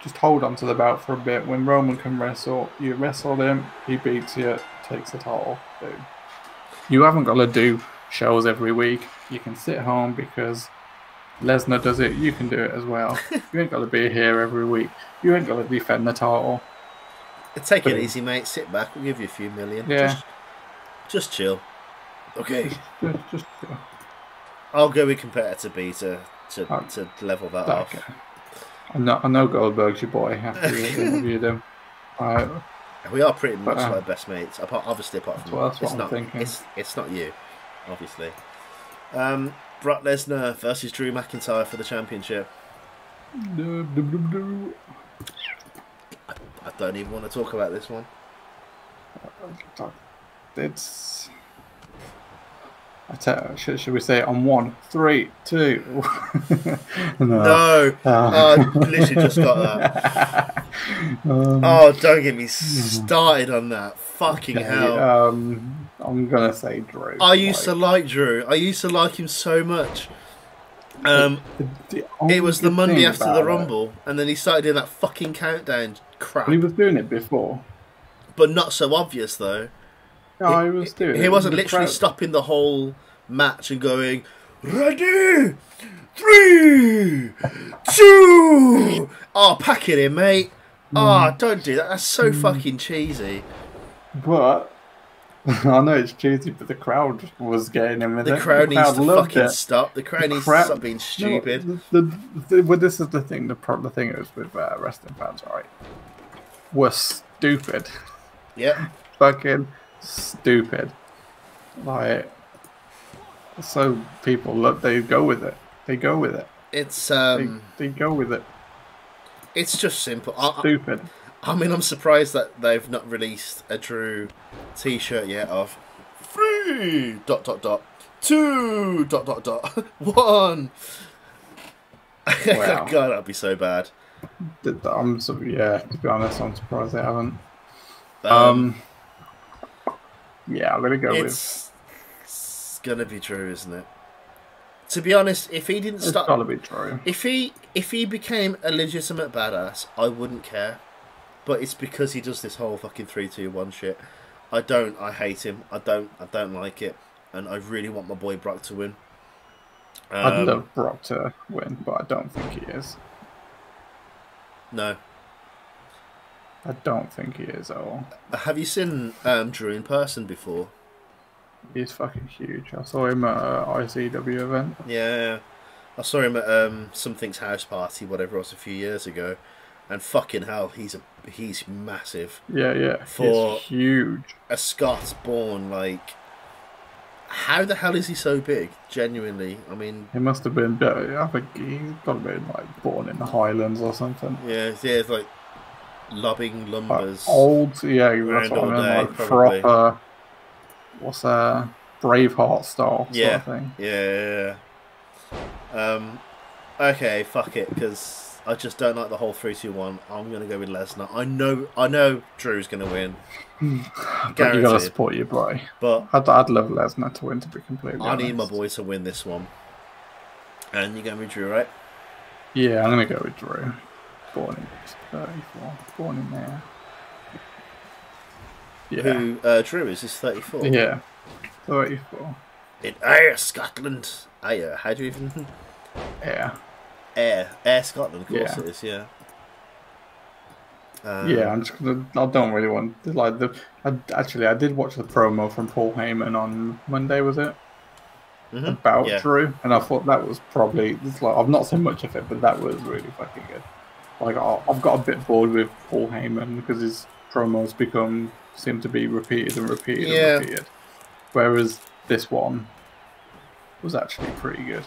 just hold on to the belt for a bit. When Roman can wrestle, you wrestle him, he beats you, takes the title. Boom. You haven't got to do shows every week. You can sit home because Lesnar does it. You can do it as well. You ain't got to be here every week. You ain't got to defend the title. Take it easy, mate. Sit back. We'll give you a few million. Yeah. Just chill. Okay. Just chill. I'll go with competitor B to level that off. Okay. I know Goldberg's your boy after you interviewed him. We are pretty much like best mates. Obviously, apart from that's what I'm thinking. It's not you, obviously. Brock Lesnar versus Drew McIntyre for the championship. I don't even want to talk about this one. It's. Should we say it on 1, 3, 2? No. I literally just got that. Don't get me started on that. Fucking hell. I'm gonna say Drew. I used to like Drew. I used to like him so much. It was the Monday after the Rumble, and then he started doing that fucking countdown crap. He was doing it before, but not so obvious though. No, he was doing it. He wasn't literally stopping the whole match and going, ready, 3, 2. Oh, pack it in, mate. Oh, don't do that. That's so fucking cheesy. But I know it's cheesy, but the crowd was getting him with it. The crowd needs to fucking stop. The crowd needs to stop being stupid. Well, this is the thing. The thing is with wrestling fans, right? We're stupid. Yeah. Fucking stupid. Like, so people they go with it. They go with it. It's they go with it. It's just simple. Stupid. I mean, I'm surprised that they've not released a Drew T-shirt yet of 3 ... 2 ... 1. Wow. God, that'd be so bad. To be honest, I'm surprised they haven't. Yeah, I'm gonna go with. It's gonna be Drew, isn't it? To be honest, if he didn't start, it's gotta be Drew. If he became a legitimate badass, I wouldn't care. But it's because he does this whole fucking 3, 2, 1 shit. I hate him. I don't like it, and I really want my boy Brock to win. I'd love Brock to win, but I don't think he is. No. I don't think he is at all. Have you seen Drew in person before? He's fucking huge. I saw him at an ICW event. Yeah. I saw him at Something's house party, whatever it was, a few years ago. And fucking hell, he's massive. Yeah. He's huge. A Scot born, like... How the hell is he so big? Genuinely, I mean... He must have been... I think he's got to be, like, born in the Highlands or something. Yeah, it's like... Lobbing lumbers. Like old, that's what I mean, like proper... What's Braveheart style sort of thing. Yeah. Okay, fuck it, because I just don't like the whole 3, 2, 1. I'm gonna go with Lesnar. I know Drew's gonna win. But you gotta support your boy. But I'd love Lesnar to win, to be completely honest. I need my boy to win this one. And you're going with Drew, right? Yeah, I'm gonna go with Drew. Born in 34. Born in there. Yeah. Who Drew is 34. Yeah. 34. In Ayr, Scotland. Ayr, how do you even... Yeah. Ayr, Scotland, of course Yeah. it is, yeah. Yeah, I'm just gonna. I don't really want to, like the. I did watch the promo from Paul Heyman on Monday. Was it about Yeah. Drew? And I thought that was probably. It's like I've not seen much of it, but that was really fucking good. Like I've got a bit bored with Paul Heyman because his promos seem to be repeated and repeated and repeated, whereas this one was actually pretty good.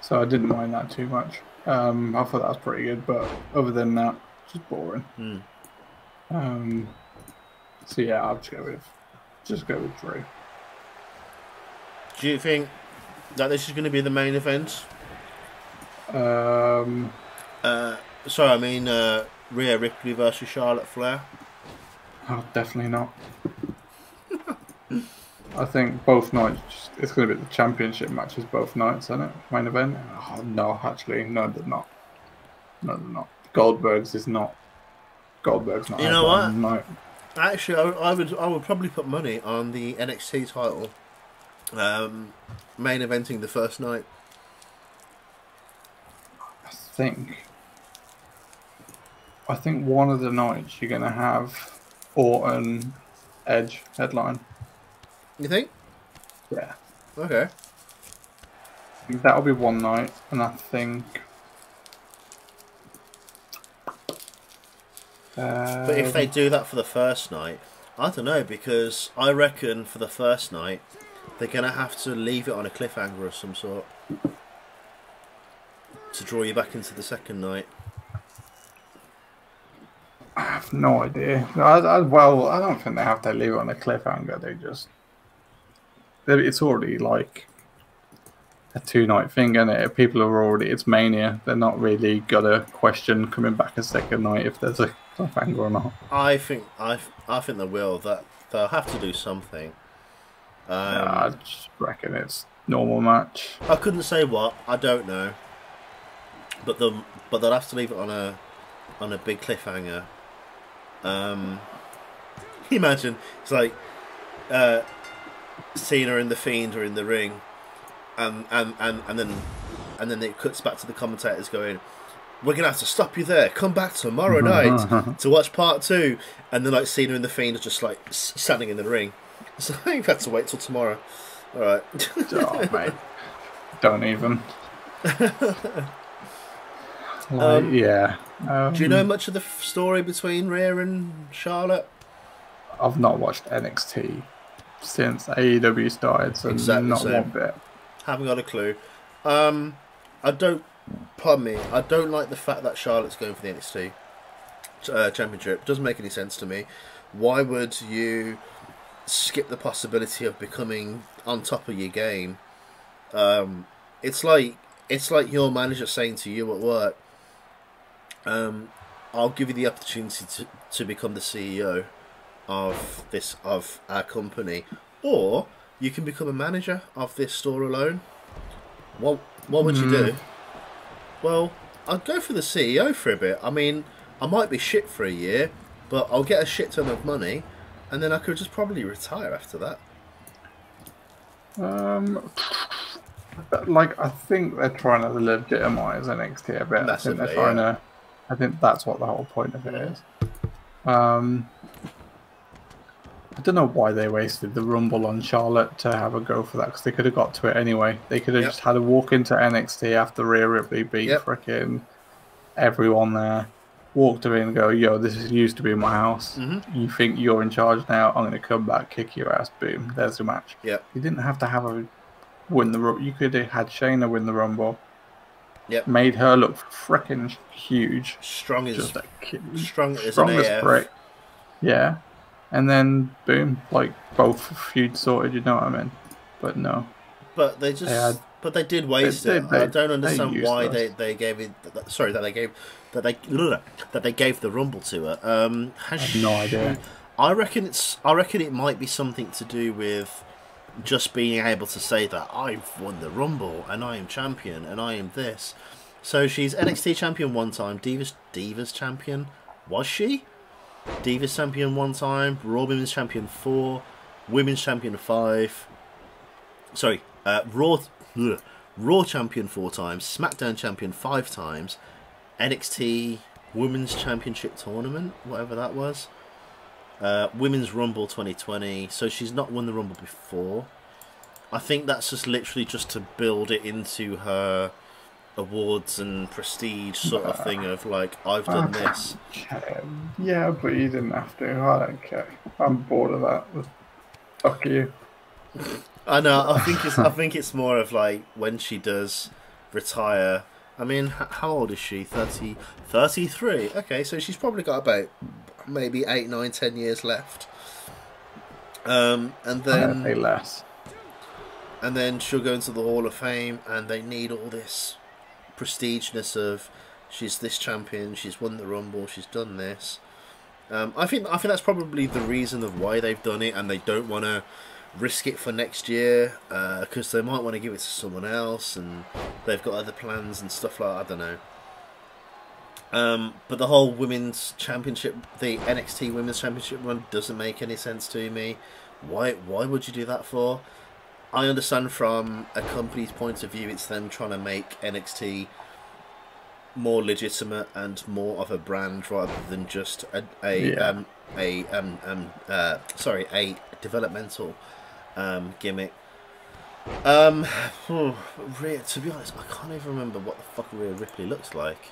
So I didn't mind that too much. I thought that was pretty good, but other than that, just boring. So yeah, I'll just go with Drew. Do you think that this is going to be the main event? Um, Sorry, I mean Rhea Ripley versus Charlotte Flair. oh, definitely not. I think both nights. It's going to be the championship matches both nights, isn't it? Main event. Oh, no, actually, no, they're not. No, they're not. Goldberg's not. You know what? Night. Actually, I would probably put money on the NXT title main eventing the first night. I think one of the nights you're going to have Orton, Edge headline. You think? Yeah. Okay. That'll be one night, and I think. But if they do that for the first night, I don't know, because I reckon for the first night they're going to have to leave it on a cliffhanger of some sort to draw you back into the second night. I have no idea. I don't think they have to leave it on a cliffhanger. It's already like a 2-night thing, isn't it? People are already. It's Mania. They're not really gonna question coming back a second night if there's a cliffhanger or not. I think they will. That they'll have to do something. I just reckon it's normal match. I couldn't say what. I don't know. But they'll have to leave it on a big cliffhanger. Imagine it's like Cena and the Fiend are in the ring, and then it cuts back to the commentators going, "We're gonna have to stop you there. Come back tomorrow night to watch part 2." And then like Cena and the Fiend are just like standing in the ring. So I think we've had to wait till tomorrow. All right. Oh, mate, don't even. Yeah. Do you know much of the story between Rhea and Charlotte? I've not watched NXT since AEW started, so exactly not one bit. Haven't got a clue. Pardon me, I don't like the fact that Charlotte's going for the NXT Championship. Doesn't make any sense to me. Why would you skip the possibility of becoming on top of your game? It's like your manager saying to you at work, I'll give you the opportunity to become the CEO of our company, or you can become a manager of this store alone. What would you do? Well, I'd go for the CEO for a bit. I mean, I might be shit for a year, but I'll get a shit ton of money, and then I could just probably retire after that. Like, I think they're trying to legitimize NXT a bit. Massively, I think they're trying to. I think that's what the whole point of it is. I don't know why they wasted the Rumble on Charlotte to have a go for that, because they could have got to it anyway. They could have just had a walk into NXT after Rhea Ripley beat frickin' everyone there, walked her in and go, "Yo, this used to be my house. You think you're in charge now? I'm going to come back, kick your ass, boom. There's the match." Yeah. You didn't have to have her win the Rumble. You could have had Shayna win the Rumble. Yep. Made her look frickin' huge. Strong as an brick. Yeah. And then, boom, like, both feud sorted, you know what I mean? But no. But they did waste it. I don't understand why they gave it. Sorry, that they gave the Rumble to her. I have no idea. I reckon it might be something to do with just being able to say that I've won the Rumble and I am champion and I am this. So she's NXT champion one time, Divas champion. Was she? Divas champion 1 time, Raw Women's champion 4, Women's champion 5. Sorry, Raw champion 4 times, SmackDown champion 5 times, NXT Women's Championship Tournament, whatever that was. Women's Rumble 2020. So she's not won the Rumble before. I think that's just literally just to build it into her awards and prestige sort of thing of like, I've done this. Yeah, but you didn't have to. I don't care. I'm bored of that. Fuck you. I know. I think it's more of like when she does retire. I mean, how old is she? 33. Okay, so she's probably got about maybe 8, 9, 10 years left. And then less. And then she'll go into the Hall of Fame, and they need all this prestigeness of she's this champion, she's won the Rumble, she's done this. I think that's probably the reason of why they've done it, and they don't want to risk it for next year because they might want to give it to someone else, and they've got other plans and stuff like that. I don't know. But the whole women's championship, the NXT Women's Championship run, doesn't make any sense to me. Why would you do that for? I understand from a company's point of view, it's them trying to make NXT more legitimate and more of a brand rather than just a developmental gimmick. Rhea, to be honest, I can't even remember what the fuck Rhea Ripley looks like.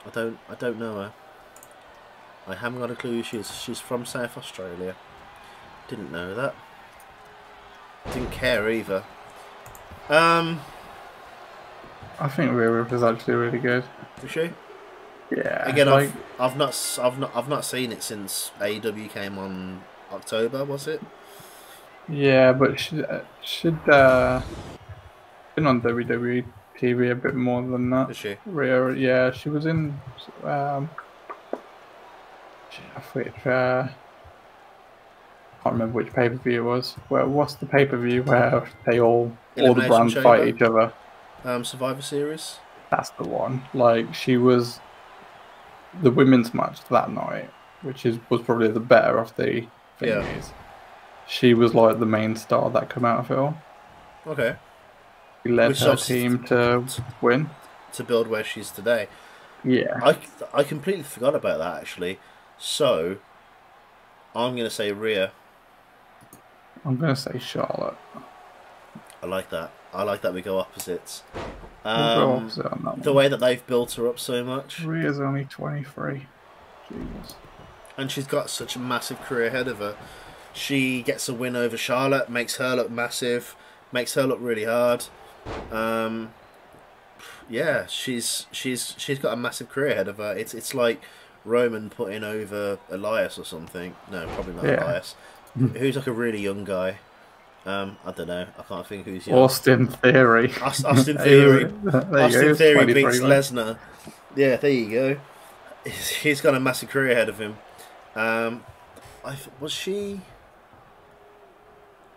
I don't know her. I haven't got a clue who she is. She's from South Australia. Didn't know that. Didn't care either. I think Rhea Ripley's actually really good. Is she? Yeah. Again, I've not seen it since AEW came on October, was it? Yeah, but she'd been on WWE TV a bit more than that. Is she? Rhea, yeah, she was in. Can't remember which pay-per-view it was. What's the pay-per-view where all the brands fight each other? Survivor Series. That's the one. Like, she was the women's match that night, which was probably the better of the thingies. Yeah. She was like the main star that came out of it all. Okay. She led her team to win. To build where she's today. Yeah. I completely forgot about that, actually. So, I'm going to say Rhea. I'm going to say Charlotte. I like that. I like that we go opposites. We'll go opposite on that one. The way that they've built her up so much. Rhea's only 23. Jesus. And she's got such a massive career ahead of her. She gets a win over Charlotte, makes her look massive, makes her look really hard. Yeah, she's got a massive career ahead of her. It's like Roman putting over Elias or something. No, probably not Elias. Who's like a really young guy. I don't know. I can't think who's young. Austin Theory. Austin Theory. Austin Theory beats Lesnar. Yeah, there you go. He's got a massive career ahead of him. Was she?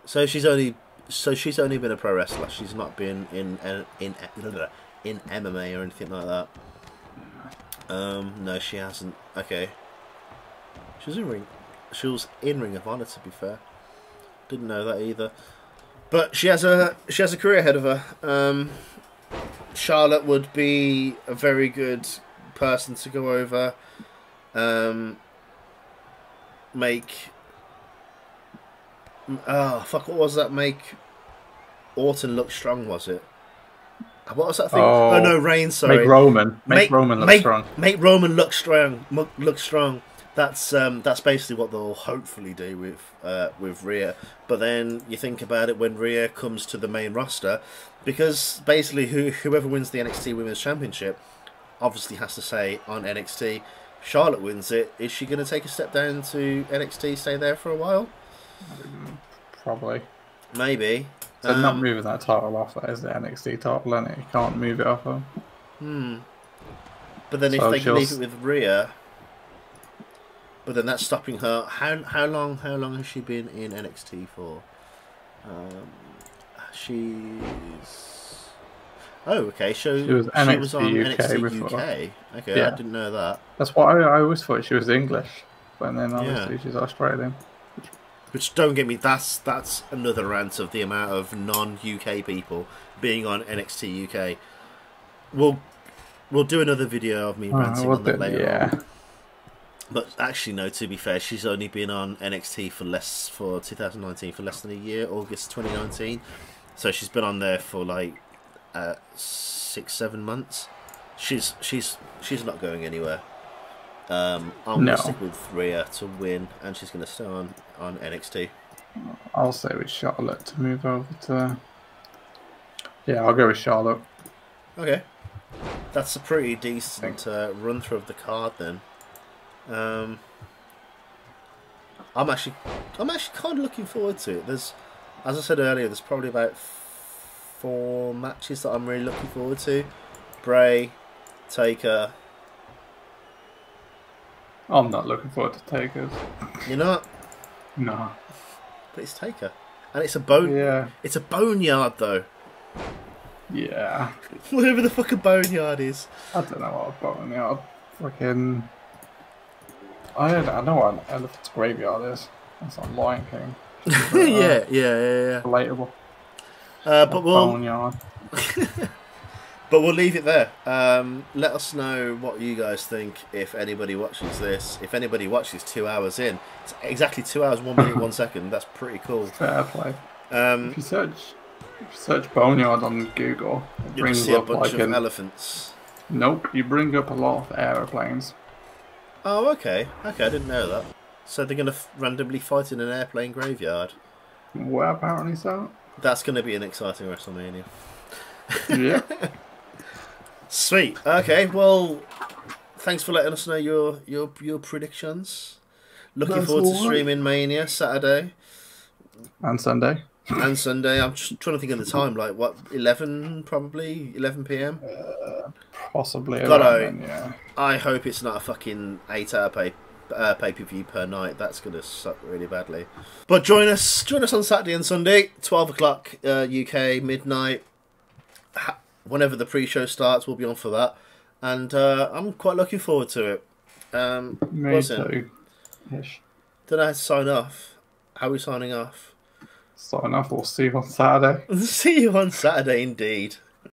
So she's only been a pro wrestler. She's not been in MMA or anything like that. No, she hasn't. Okay. She was in Ring of Honor, to be fair. Didn't know that either. But she has a career ahead of her. Charlotte would be a very good person to go over. What was that? Make Orton look strong, was it? What was that thing? Oh no, Reigns. Sorry, make Roman look strong. Make Roman look strong. Look strong. That's basically what they'll hopefully do with Rhea. But then you think about it when Rhea comes to the main roster, because basically whoever wins the NXT Women's Championship obviously has to say on NXT. Charlotte wins it. Is she going to take a step down to NXT, stay there for a while? Probably. Maybe. So not moving that title off, that is the NXT title, and you can't move it off them. But then if they can leave it with Rhea, but then that's stopping her. How long has she been in NXT for? She's. Oh, okay. So she was on NXT UK. Okay, yeah. I didn't know that. That's what I always thought. She was English. but then Yeah. obviously she's Australian. Which, don't get me, that's another rant of the amount of non-UK people being on NXT UK. We'll do another video of me ranting on that later on. But actually, no, to be fair, she's only been on NXT for 2019 for less than a year, August 2019. So she's been on there for like 6-7 months. She's not going anywhere. I'm gonna stick with Rhea to win, and she's gonna stay on NXT. I'll say with Charlotte to move over to. Yeah, I'll go with Charlotte. Okay, that's a pretty decent run through of the card then. I'm actually kind of looking forward to it. As I said earlier, there's probably about 4 matches that I'm really looking forward to. Bray, Taker. I'm not looking forward to Takers. You're not? No. But it's Taker, and it's a bone. Yeah. It's a boneyard though. Yeah. Whatever the fuck a boneyard is. I don't know what a boneyard. Fucking. I know what an elephant's graveyard is. That's on Lion King. Yeah. Relatable. But boneyard. But we'll leave it there. Let us know what you guys think if anybody watches this. If anybody watches 2 hours in, it's exactly 2 hours, 1 minute, 1 second. That's pretty cool. Fair play. If you search boneyard on Google, it you brings see a up bunch like of elephants. Nope, you bring up a lot of aeroplanes. Oh, okay. Okay, I didn't know that. So they're going to randomly fight in an airplane graveyard. Well, apparently so. That's going to be an exciting WrestleMania. Yeah. Sweet. Okay, well, thanks for letting us know your predictions. Looking forward to streaming Mania Saturday. And Sunday. And Sunday. I'm just trying to think of the time. Like, what, 11 probably? 11 p.m? Possibly. Yeah. I hope it's not a fucking 8-hour pay-per-view per night. That's going to suck really badly. But join us on Saturday and Sunday, 12 o'clock UK, midnight. Whenever the pre-show starts, we'll be on for that. And I'm quite looking forward to it. Me too. Ish. Don't know how to sign off. How are we signing off? Sign off. We'll see you on Saturday. See you on Saturday, indeed.